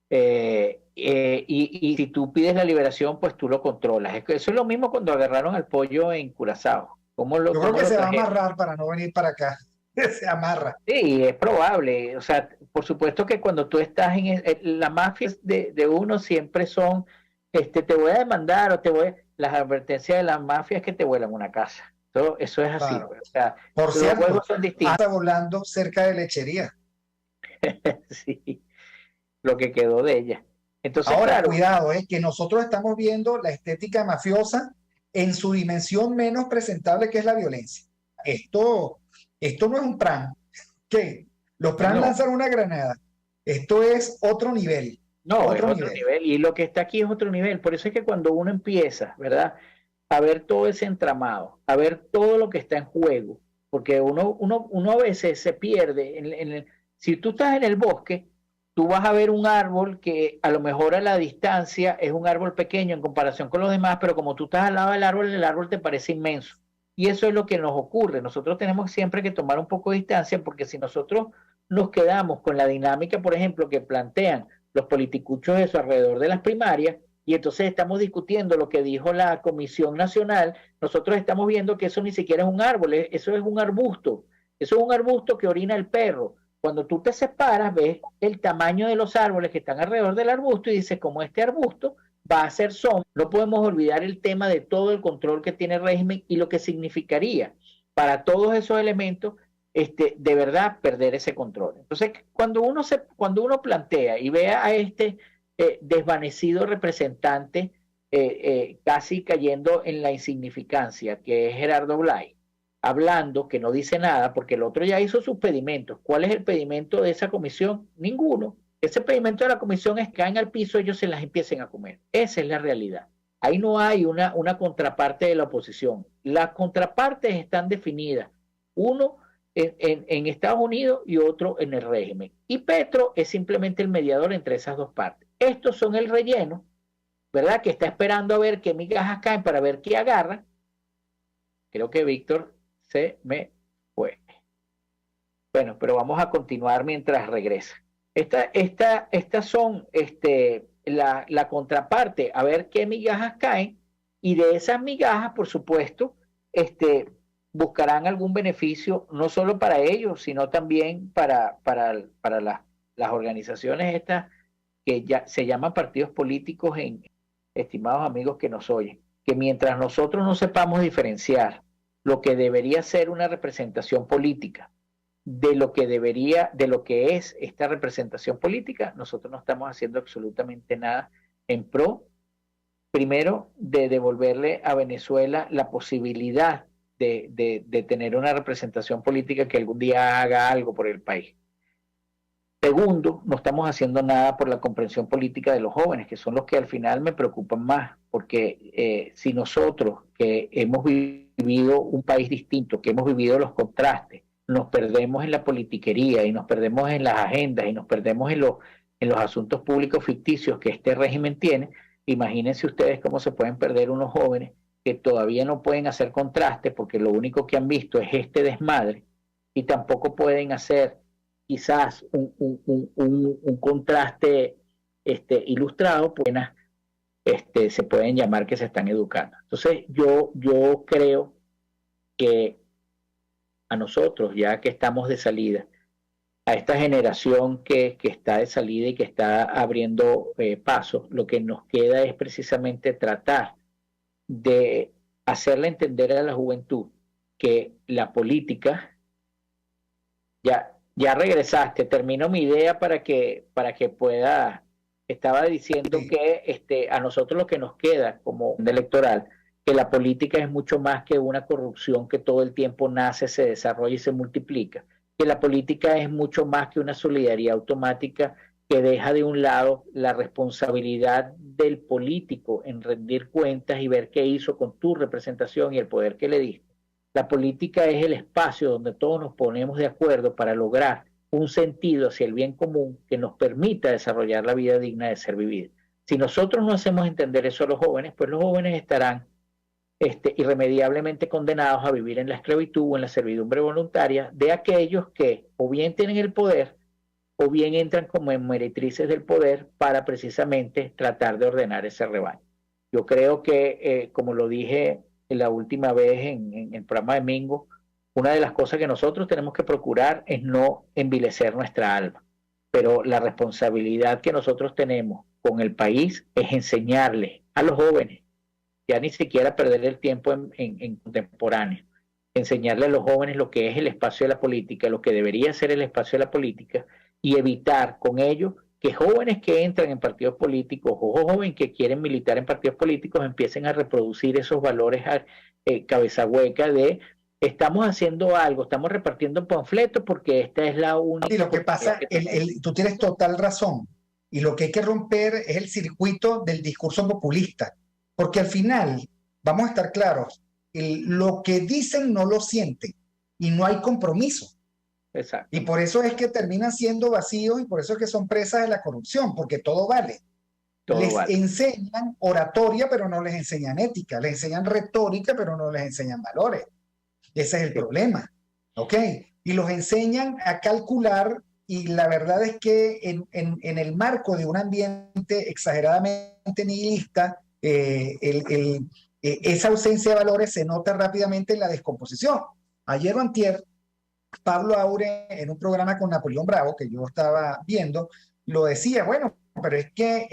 D: Y si tú pides la liberación, pues tú lo controlas. Eso es lo mismo cuando agarraron al pollo en Curazao.
C: Yo creo que se va a amarrar para no venir para acá. Se amarra.
D: Sí, es probable. O sea, por supuesto que cuando tú estás en la mafia de uno siempre son, te voy a demandar o las advertencias de las mafias que te vuelan una casa. Eso es así.
C: Claro.
D: O sea,
C: por cierto,
D: los juegos son distintos.
C: Está volando cerca de Lechería.
D: Sí, lo que quedó de ella. Entonces,
C: ahora,
D: claro,
C: cuidado, que nosotros estamos viendo la estética mafiosa en su dimensión menos presentable, que es la violencia. Esto no es un pran. ¿Qué? Los pran lanzan una granada. Esto es otro nivel.
D: No, es otro nivel. Y lo que está aquí es otro nivel. Por eso es que cuando uno empieza, ¿verdad?, a ver todo ese entramado, a ver todo lo que está en juego, porque uno a veces se pierde. Si tú estás en el bosque, tú vas a ver un árbol que a lo mejor a la distancia es un árbol pequeño en comparación con los demás, pero como tú estás al lado del árbol, el árbol te parece inmenso. Y eso es lo que nos ocurre. Nosotros tenemos siempre que tomar un poco de distancia, porque si nosotros nos quedamos con la dinámica, por ejemplo, que plantean los politicuchos eso alrededor de las primarias, y entonces estamos discutiendo lo que dijo la Comisión Nacional, nosotros estamos viendo que eso ni siquiera es un árbol, eso es un arbusto. Eso es un arbusto que orina el perro. Cuando tú te separas, ves el tamaño de los árboles que están alrededor del arbusto y dices, como este arbusto va a ser sombra, no podemos olvidar el tema de todo el control que tiene el régimen y lo que significaría para todos esos elementos de verdad perder ese control. Entonces, cuando uno plantea y ve a desvanecido representante casi cayendo en la insignificancia, que es Gerardo Blay, hablando, que no dice nada, porque el otro ya hizo sus pedimentos. ¿Cuál es el pedimento de esa comisión? Ninguno. Ese pedimento de la comisión es que caen al piso, ellos se las empiecen a comer. Esa es la realidad. Ahí no hay una contraparte de la oposición. Las contrapartes están definidas. Uno en Estados Unidos y otro en el régimen. Y Petro es simplemente el mediador entre esas dos partes. Estos son el relleno, ¿verdad?, que está esperando a ver qué migajas caen para ver qué agarra. Creo que Víctor se me fue. Bueno, pero vamos a continuar mientras regresa. Estas son la contraparte, a ver qué migajas caen, y de esas migajas, por supuesto, buscarán algún beneficio, no solo para ellos, sino también para las organizaciones estas que ya se llaman partidos políticos, estimados amigos que nos oyen, que mientras nosotros no sepamos diferenciar lo que debería ser una representación política de lo que es esta representación política, nosotros no estamos haciendo absolutamente nada en pro, primero, de devolverle a Venezuela la posibilidad de tener una representación política que algún día haga algo por el país. Segundo, no estamos haciendo nada por la comprensión política de los jóvenes, que son los que al final me preocupan más, porque si nosotros, que hemos vivido un país distinto, que hemos vivido los contrastes, nos perdemos en la politiquería y nos perdemos en las agendas y nos perdemos en los asuntos públicos ficticios que este régimen tiene, imagínense ustedes cómo se pueden perder unos jóvenes que todavía no pueden hacer contraste porque lo único que han visto es este desmadre y tampoco pueden hacer quizás un contraste ilustrado, pues se pueden llamar que se están educando. Entonces yo creo que a nosotros, ya que estamos de salida, a esta generación que está de salida y que está abriendo pasos, lo que nos queda es precisamente tratar de hacerle entender a la juventud que la política, ya regresaste, termino mi idea para que pueda, estaba diciendo que a nosotros lo que nos queda como electoral, que la política es mucho más que una corrupción que todo el tiempo nace, se desarrolla y se multiplica, que la política es mucho más que una solidaridad automática que deja de un lado la responsabilidad del político en rendir cuentas y ver qué hizo con tu representación y el poder que le diste. La política es el espacio donde todos nos ponemos de acuerdo para lograr un sentido hacia el bien común que nos permita desarrollar la vida digna de ser vivida. Si nosotros no hacemos entender eso a los jóvenes, pues los jóvenes estarán irremediablemente condenados a vivir en la esclavitud o en la servidumbre voluntaria de aquellos que o bien tienen el poder o bien entran como meretrices del poder para precisamente tratar de ordenar ese rebaño. Yo creo que, como lo dije la última vez en el programa de Mingo, una de las cosas que nosotros tenemos que procurar es no envilecer nuestra alma, pero la responsabilidad que nosotros tenemos con el país es enseñarle a los jóvenes, ya ni siquiera perder el tiempo en contemporáneo, enseñarle a los jóvenes lo que es el espacio de la política, lo que debería ser el espacio de la política, y evitar con ello que jóvenes que entran en partidos políticos o jóvenes que quieren militar en partidos políticos empiecen a reproducir esos valores cabeza hueca de estamos haciendo algo, estamos repartiendo panfletos porque esta es la única...
C: Y lo que pasa, tú tienes total razón, y lo que hay que romper es el circuito del discurso populista, porque al final, vamos a estar claros, lo que dicen no lo sienten y no hay compromiso.
D: Exacto.
C: Y por eso es que terminan siendo vacíos y por eso es que son presas de la corrupción, porque todo vale. Les enseñan oratoria, pero no les enseñan ética, les enseñan retórica, pero no les enseñan valores. Ese es el problema, ¿ok? Y los enseñan a calcular, y la verdad es que en el marco de un ambiente exageradamente nihilista, esa ausencia de valores se nota rápidamente en la descomposición. Ayer o antier, Pablo Aure, en un programa con Napoleón Bravo, que yo estaba viendo, lo decía, bueno, pero es que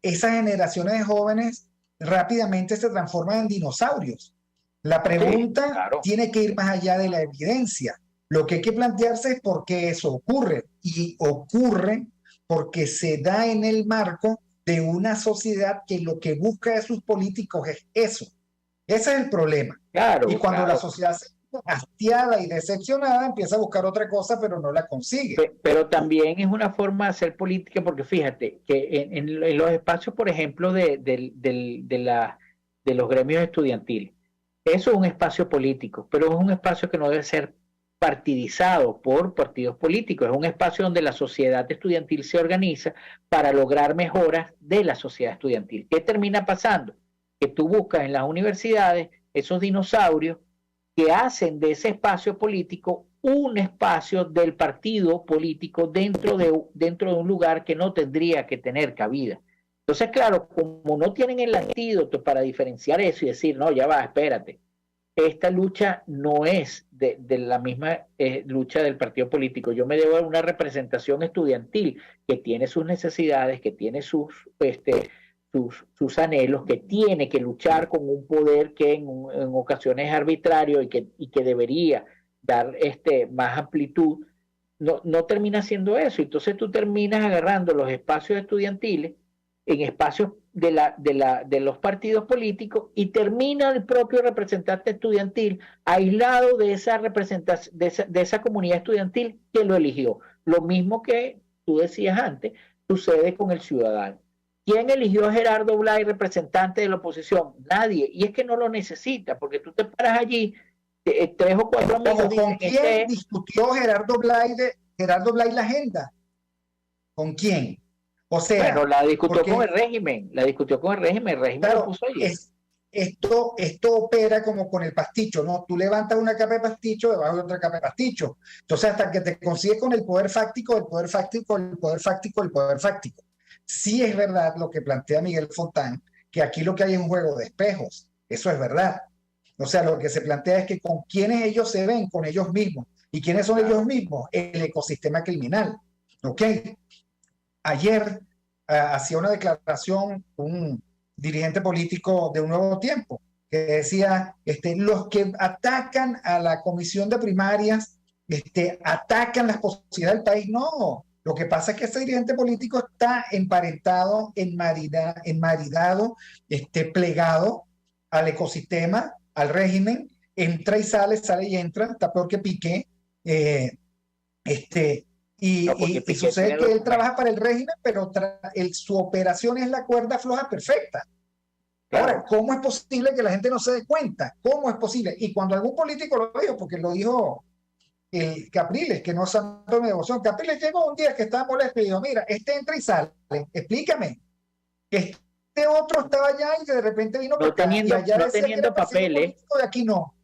C: esas generaciones de jóvenes rápidamente se transforman en dinosaurios. La pregunta tiene que ir más allá de la evidencia. Lo que hay que plantearse es por qué eso ocurre. Y ocurre porque se da en el marco de una sociedad que lo que busca de sus políticos es eso. Ese es el problema. Y cuando la sociedad se hastiada y decepcionada empieza a buscar otra cosa, pero no la consigue.
D: Pero también es una forma de hacer política, porque fíjate que en los espacios, por ejemplo, de los gremios estudiantiles, eso es un espacio político, pero es un espacio que no debe ser partidizado por partidos políticos, es un espacio donde la sociedad estudiantil se organiza para lograr mejoras de la sociedad estudiantil. ¿Qué termina pasando? Que tú buscas en las universidades esos dinosaurios que hacen de ese espacio político un espacio del partido político dentro de un lugar que no tendría que tener cabida. Entonces, claro, como no tienen el antídoto para diferenciar eso y decir, no, ya va, espérate, esta lucha no es de la misma lucha del partido político. Yo me debo a una representación estudiantil que tiene sus necesidades, que tiene sus anhelos, que tiene que luchar con un poder que en ocasiones es arbitrario y que debería dar más amplitud. No termina haciendo eso. Entonces tú terminas agarrando los espacios estudiantiles en espacios de los partidos políticos y termina el propio representante estudiantil aislado de esa representación, de esa comunidad estudiantil que lo eligió. Lo mismo que tú decías antes, sucede con el ciudadano. ¿Quién eligió a Gerardo Blay, representante de la oposición? Nadie. Y es que no lo necesita, porque tú te paras allí, 3 o 4 amigos.
C: ¿Con quién discutió Gerardo Blay la agenda? ¿Con quién? O sea,
D: bueno, la discutió con el régimen, el régimen
C: claro,
D: lo puso allí.
C: esto opera como con el pasticho, ¿no? Tú levantas una capa de pasticho debajo de otra capa de pasticho. Entonces, hasta que te consigues con el poder fáctico, el poder fáctico, el poder fáctico, el poder fáctico. Sí es verdad lo que plantea Miguel Fontán, que aquí lo que hay es un juego de espejos. Eso es verdad. O sea, lo que se plantea es que con quienes ellos se ven, con ellos mismos. ¿Y quiénes son ellos mismos? El ecosistema criminal. ¿Ok? Ayer hacía una declaración un dirigente político de Un Nuevo Tiempo, que decía, los que atacan a la comisión de primarias, atacan las posibilidades del país. No, lo que pasa es que ese dirigente político está emparentado, enmaridado, plegado al ecosistema, al régimen, entra y sale y entra, está peor que Piqué, y sucede que él trabaja para el régimen, pero su operación es la cuerda floja perfecta. Claro. Ahora, ¿cómo es posible que la gente no se dé cuenta? ¿Cómo es posible? Y cuando algún político lo dijo, porque lo dijo el Capriles, que no es santo de devoción, Capriles llegó un día que estaba molesto y dijo, mira, entra y sale, explícame. Otro estaba allá y de repente vino
D: no teniendo papeles.
C: De aquí no.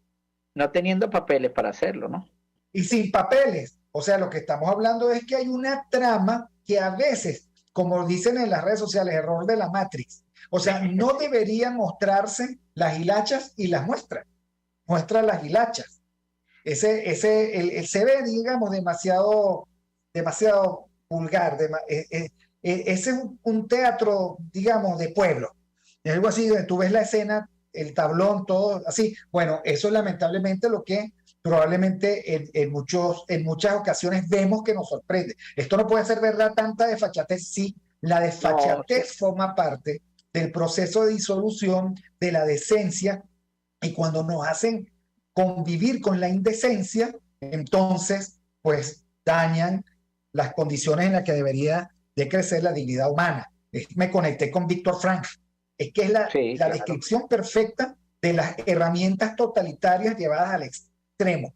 D: No teniendo papeles para hacerlo, ¿no?
C: Y sin papeles. O sea, lo que estamos hablando es que hay una trama que a veces, como dicen en las redes sociales, error de la Matrix. O sea, no deberían mostrarse las hilachas y las muestra las hilachas. Se ve, digamos, demasiado vulgar. Ese es un teatro, digamos, de pueblo. Es algo así, donde tú ves la escena, el tablón, todo así. Bueno, eso es lamentablemente lo que probablemente en muchas ocasiones vemos que nos sorprende. Esto no puede ser verdad, tanta desfachatez. Sí, la desfachatez forma parte del proceso de disolución de la decencia, y cuando nos hacen convivir con la indecencia, entonces pues dañan las condiciones en las que debería de crecer la dignidad humana. Me conecté con Víctor Frank. Es que es la descripción perfecta de las herramientas totalitarias llevadas al extremo.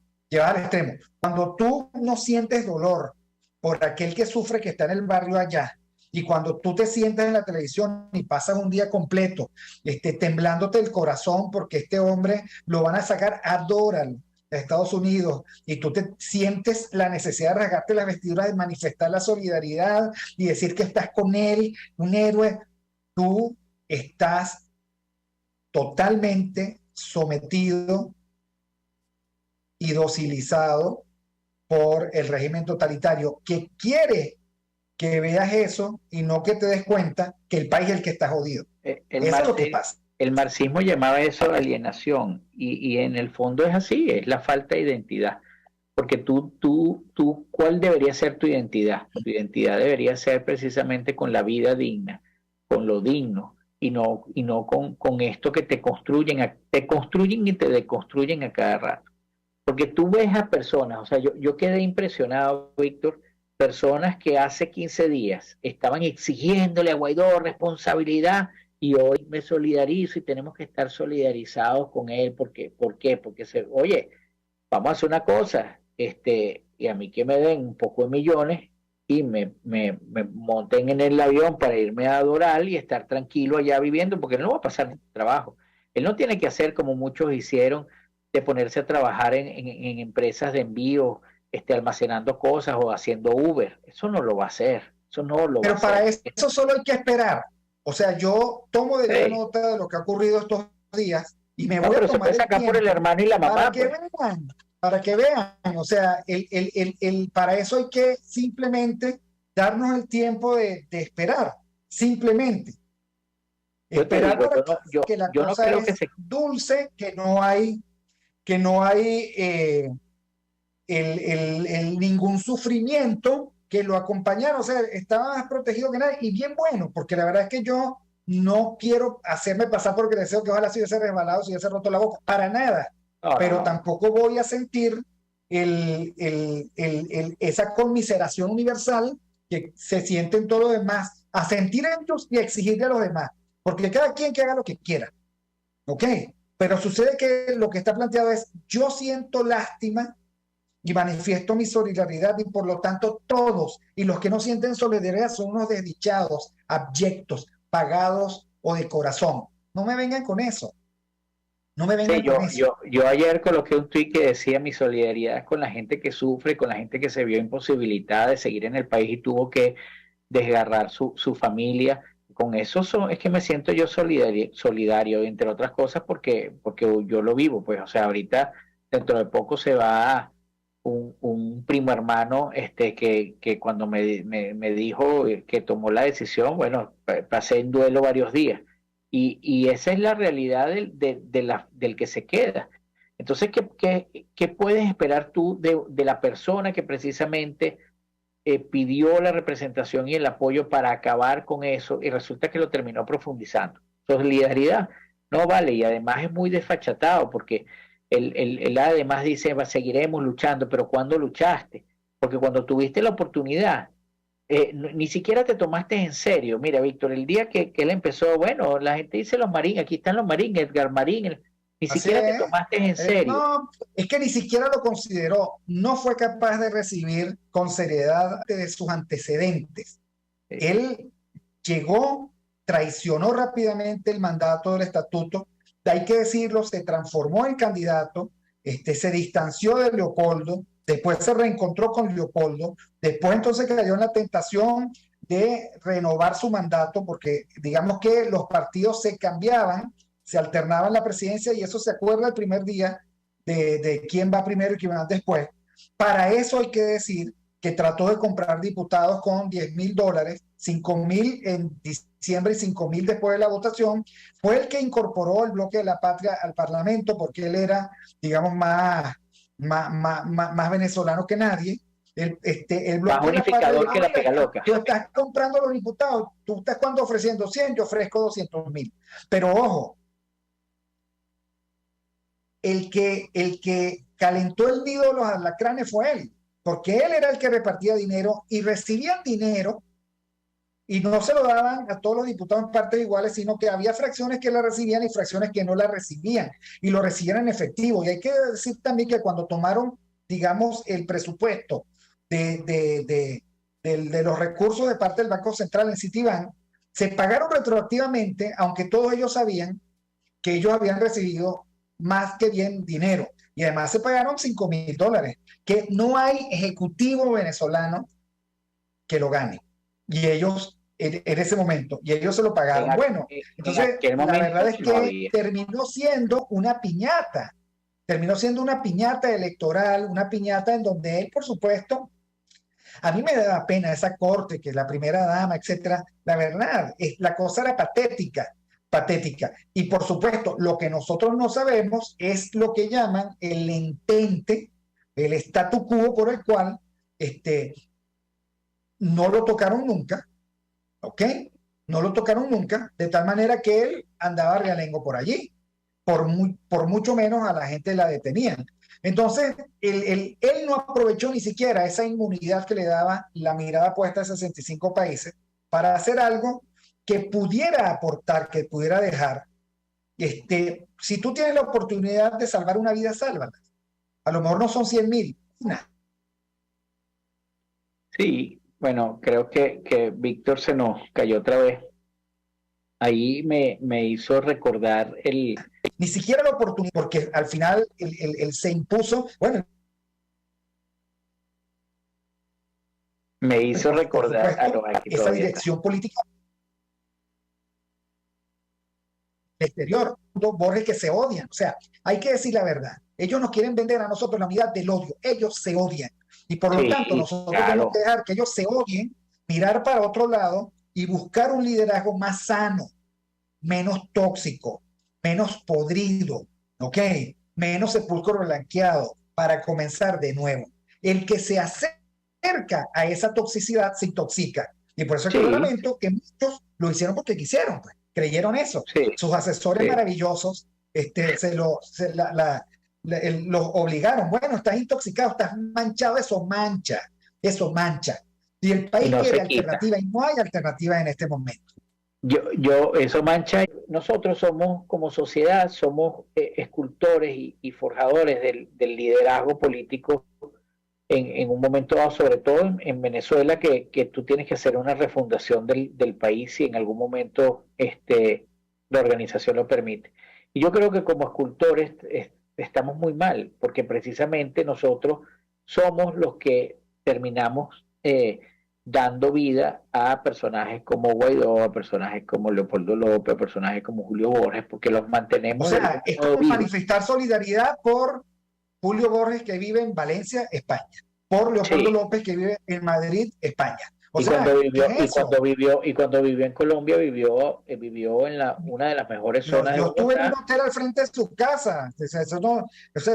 C: Cuando tú no sientes dolor por aquel que sufre, que está en el barrio allá, y cuando tú te sientas en la televisión y pasas un día completo temblándote el corazón porque este hombre lo van a sacar, adóralo, a Estados Unidos, y tú te sientes la necesidad de rasgarte las vestiduras, de manifestar la solidaridad y decir que estás con él, un héroe, tú estás totalmente sometido y docilizado por el régimen totalitario, que quiere que veas eso y no que te des cuenta que el país es el que está jodido. Eso es lo que pasa.
D: El marxismo llamaba eso alienación, y en el fondo es así, es la falta de identidad. Porque tú, ¿cuál debería ser tu identidad? Tu identidad debería ser precisamente con la vida digna, con lo digno, y no con esto que te construyen y te deconstruyen a cada rato. Porque tú ves a personas, o sea, yo quedé impresionado, Víctor, personas que hace 15 días estaban exigiéndole a Guaidó responsabilidad, y hoy me solidarizo y tenemos que estar solidarizados con él. ¿Por qué? Porque oye, vamos a hacer una cosa, y a mí que me den un poco de millones y me monten en el avión para irme a Doral y estar tranquilo allá viviendo, porque él no va a pasar trabajo. Él no tiene que hacer como muchos hicieron, de ponerse a trabajar en empresas de envío, almacenando cosas o haciendo Uber. Eso no lo va a hacer.
C: Pero para eso solo hay que esperar. O sea, yo tomo de nota de lo que ha ocurrido estos días y me voy a tomar
D: el tiempo por el hermano y la mamá.
C: Para que vean. O sea, para eso hay que simplemente darnos el tiempo de esperar. Simplemente. Esperar para que la cosa es dulce, que no hay ningún sufrimiento que lo acompañara. O sea, estaba más protegido que nadie, y bien bueno, porque la verdad es que yo no quiero hacerme pasar porque deseo que ojalá se hubiese resbalado, se hubiese roto la boca, para nada, pero tampoco voy a sentir esa conmiseración universal que se siente en todo lo demás, a sentir en ellos y a exigirle a los demás, porque cada quien que haga lo que quiera, ¿ok? Pero sucede que lo que está planteado es, yo siento lástima y manifiesto mi solidaridad, y por lo tanto todos, y los que no sienten solidaridad son unos desdichados, abyectos, pagados o de corazón. No me vengan con eso. No me vengan
D: Sí,
C: con eso.
D: yo ayer coloqué un tuit que decía mi solidaridad con la gente que sufre, con la gente que se vio imposibilitada de seguir en el país y tuvo que desgarrar su familia. Con eso es que me siento yo solidario, entre otras cosas, porque yo lo vivo. Pues, o sea, ahorita dentro de poco se va un primo hermano que cuando me dijo que tomó la decisión, bueno, pasé en duelo varios días. Y esa es la realidad del que se queda. Entonces, ¿qué puedes esperar tú de la persona que precisamente pidió la representación y el apoyo para acabar con eso y resulta que lo terminó profundizando? Solidaridad no vale, y además es muy desfachatado porque él además dice, seguiremos luchando, pero ¿cuándo luchaste? Porque cuando tuviste la oportunidad, ni siquiera te tomaste en serio. Mira, Víctor, el día que él empezó, bueno, la gente dice los Marín, aquí están los Marín, Edgar Marín, ni
C: Así
D: siquiera te
C: es.
D: tomaste en serio.
C: No, es que ni siquiera lo consideró. No fue capaz de recibir con seriedad de sus antecedentes. Él llegó, traicionó rápidamente el mandato del estatuto, hay que decirlo, se transformó en candidato, se distanció de Leopoldo, después se reencontró con Leopoldo, después entonces cayó en la tentación de renovar su mandato, porque digamos que los partidos se cambiaban, se alternaban la presidencia, y eso se acuerda el primer día de quién va primero y quién va después. Para eso hay que decir que trató de comprar diputados con $10,000, 5,000 en diciembre y 5,000 después de la votación. Fue el que incorporó el Bloque de la Patria al Parlamento, porque él era, digamos, más venezolano que nadie. El Bloque
D: más unificador que la pega loca.
C: Tú estás comprando los diputados, tú estás cuando ofreciendo 100, yo ofrezco 200,000. Pero ojo, el que calentó el nido de los alacranes fue él, porque él era el que repartía dinero y recibían dinero y no se lo daban a todos los diputados en partes iguales, sino que había fracciones que la recibían y fracciones que no la recibían, y lo recibían en efectivo. Y hay que decir también que cuando tomaron, digamos, el presupuesto de los recursos de parte del Banco Central en Citibank, se pagaron retroactivamente, aunque todos ellos sabían que ellos habían recibido más que bien dinero. Y además se pagaron $5,000, que no hay ejecutivo venezolano que lo gane. Y ellos, en ese momento, y ellos se lo pagaron. Bueno, entonces la verdad es que terminó siendo una piñata. Terminó siendo una piñata electoral, una piñata en donde él, por supuesto, a mí me daba pena esa corte, que la primera dama, etcétera. La verdad, la cosa era patética. Y por supuesto, lo que nosotros no sabemos es lo que llaman el entente, el statu quo por el cual no lo tocaron nunca, ¿ok? No lo tocaron nunca, de tal manera que él andaba realengo por allí, por mucho menos a la gente la detenían. Entonces, él no aprovechó ni siquiera esa inmunidad que le daba la mirada puesta a 65 países para hacer algo que pudiera aportar, que pudiera dejar. Si tú tienes la oportunidad de salvar una vida, sálvala. A lo mejor no son 100,000, una.
D: Sí, bueno, creo que Víctor se nos cayó otra vez. Ahí me hizo recordar
C: Ni siquiera la oportunidad, porque al final él se impuso, bueno.
D: Me hizo recordar
C: esa dirección política exterior, Borges, que se odian. O sea, hay que decir la verdad. Ellos nos quieren vender a nosotros la unidad del odio. Ellos se odian. Y por lo tanto, nosotros tenemos que dejar que ellos se odien, mirar para otro lado y buscar un liderazgo más sano, menos tóxico, menos podrido, ¿ok? Menos sepulcro blanqueado, para comenzar de nuevo. El que se acerca a esa toxicidad se intoxica. Y por eso es que yo lamento que muchos lo hicieron porque quisieron, pues. Creyeron eso. Sus asesores maravillosos los obligaron. Bueno, estás intoxicado, estás manchado, eso mancha. Y el país quiere alternativa y no hay alternativa en este momento.
D: Eso mancha. Nosotros somos, como sociedad, somos escultores y forjadores del liderazgo político en un momento dado, sobre todo en Venezuela, que tú tienes que hacer una refundación del país si en algún momento la organización lo permite. Y yo creo que como escultores estamos muy mal, porque precisamente nosotros somos los que terminamos dando vida a personajes como Guaidó, a personajes como Leopoldo López, a personajes como Julio Borges, porque los mantenemos.
C: O sea, es como manifestar solidaridad por Julio Borges, que vive en Valencia, España, por Leopoldo López, que vive en Madrid, España.
D: Cuando vivió en Colombia, vivió en una de las mejores zonas.
C: Yo estuve en un hotel al frente de su casa. Eso no,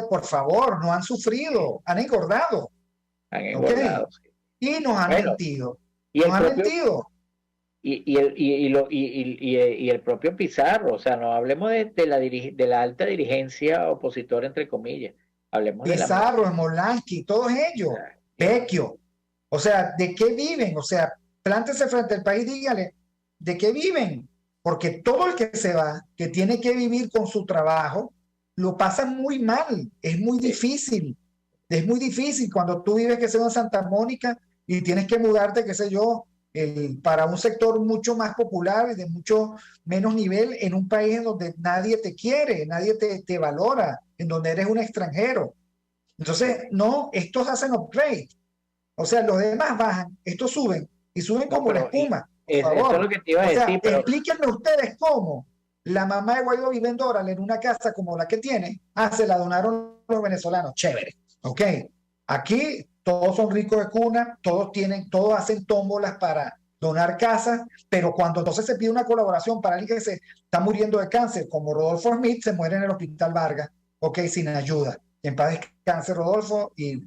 C: por favor, no han sufrido, han engordado.
D: Han engordado.
C: Okay. Y nos han mentido.
D: Y el propio Pizarro, o sea, no hablemos de la alta dirigencia opositora, entre comillas. Hablemos
C: Pizarro, Smolansky, todos ellos. Vecchio. O sea, ¿de qué viven? O sea, plántese frente al país, dígale, ¿de qué viven? Porque todo el que se va, que tiene que vivir con su trabajo, lo pasa muy mal. Es muy difícil. Es muy difícil cuando tú vives, que sea en Santa Mónica, y tienes que mudarte, qué sé yo, para un sector mucho más popular y de mucho menos nivel, en un país en donde nadie te quiere, nadie te valora, en donde eres un extranjero. Entonces, no, estos hacen upgrade. O sea, los demás bajan, estos suben, y suben como la espuma. Por favor.
D: Eso es lo que te iba a decir, pero...
C: Explíquenme ustedes cómo la mamá de Guaidó vive en Doral en una casa como la que tiene. Se la donaron los venezolanos. Chévere. Ok. Aquí todos son ricos de cuna, todos hacen tómbolas para donar casas, pero cuando entonces se pide una colaboración para alguien que se está muriendo de cáncer, como Rodolfo Smith, se muere en el Hospital Vargas, ok, sin ayuda. En paz descanse Rodolfo, y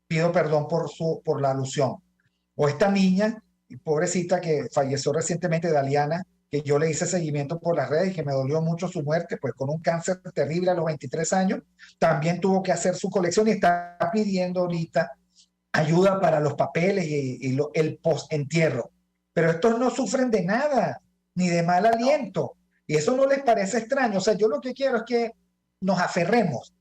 C: pido perdón por la alusión. O esta niña, pobrecita, que falleció recientemente, Daliana, que yo le hice seguimiento por las redes y que me dolió mucho su muerte, pues con un cáncer terrible a los 23 años, también tuvo que hacer su colección y está pidiendo ahorita ayuda para los papeles y el post-entierro. Pero estos no sufren de nada, ni de mal aliento, y eso no les parece extraño. O sea, yo lo que quiero es que nos aferremos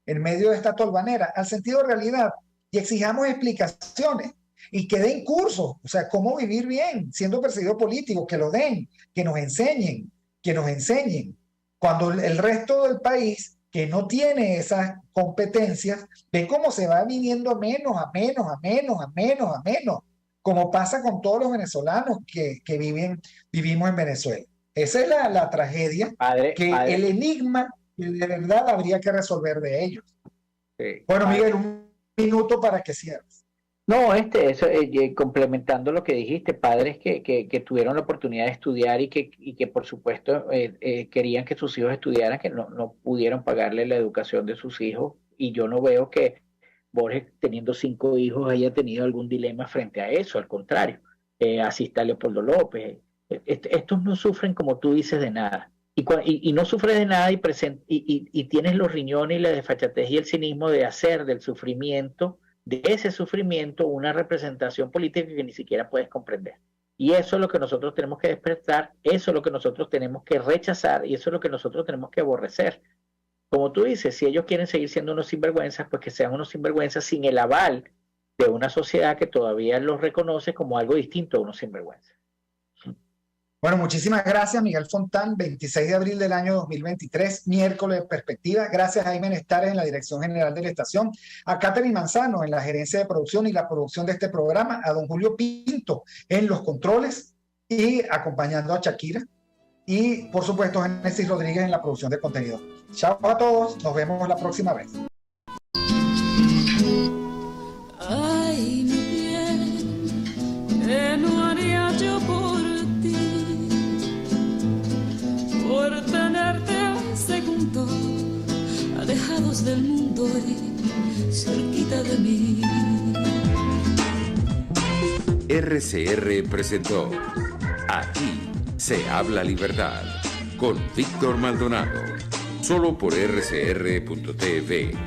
C: en medio de esta tolvanera al sentido de realidad y exijamos explicaciones. Y que den cursos, o sea, cómo vivir bien siendo perseguido político, que lo den, que nos enseñen. Cuando el resto del país, que no tiene esas competencias, ve cómo se va viniendo a menos, como pasa con todos los venezolanos que vivimos en Venezuela. Esa es la tragedia, el enigma que de verdad habría que resolver de ellos. Sí, bueno, Miguel, un minuto para que cierres.
D: No, complementando lo que dijiste, padres que tuvieron la oportunidad de estudiar y que por supuesto querían que sus hijos estudiaran, que no pudieron pagarle la educación de sus hijos, y yo no veo que Borges, teniendo 5 hijos, haya tenido algún dilema frente a eso, al contrario. Así está Leopoldo López. Estos no sufren, como tú dices, de nada. Y no sufres de nada y tienes los riñones y la desfachatez y el cinismo de hacer del sufrimiento, de ese sufrimiento, una representación política que ni siquiera puedes comprender. Y eso es lo que nosotros tenemos que despertar, eso es lo que nosotros tenemos que rechazar, y eso es lo que nosotros tenemos que aborrecer. Como tú dices, si ellos quieren seguir siendo unos sinvergüenzas, pues que sean unos sinvergüenzas sin el aval de una sociedad que todavía los reconoce como algo distinto a unos sinvergüenzas.
C: Bueno, muchísimas gracias, Miguel Fontán. 26 de abril del año 2023, miércoles de perspectiva. Gracias a Jaime Nestares en la dirección general de la estación, a Catherine Manzano en la gerencia de producción y la producción de este programa, a don Julio Pinto en los controles y acompañando a Shakira, y por supuesto Génesis Rodríguez en la producción de contenido. Chao a todos, nos vemos la próxima vez.
B: Ay, mi bien, no haría yo por tenerte segundo, alejados del mundo y cerquita de mí.
A: RCR presentó Aquí se habla libertad con Víctor Maldonado, solo por rcr.tv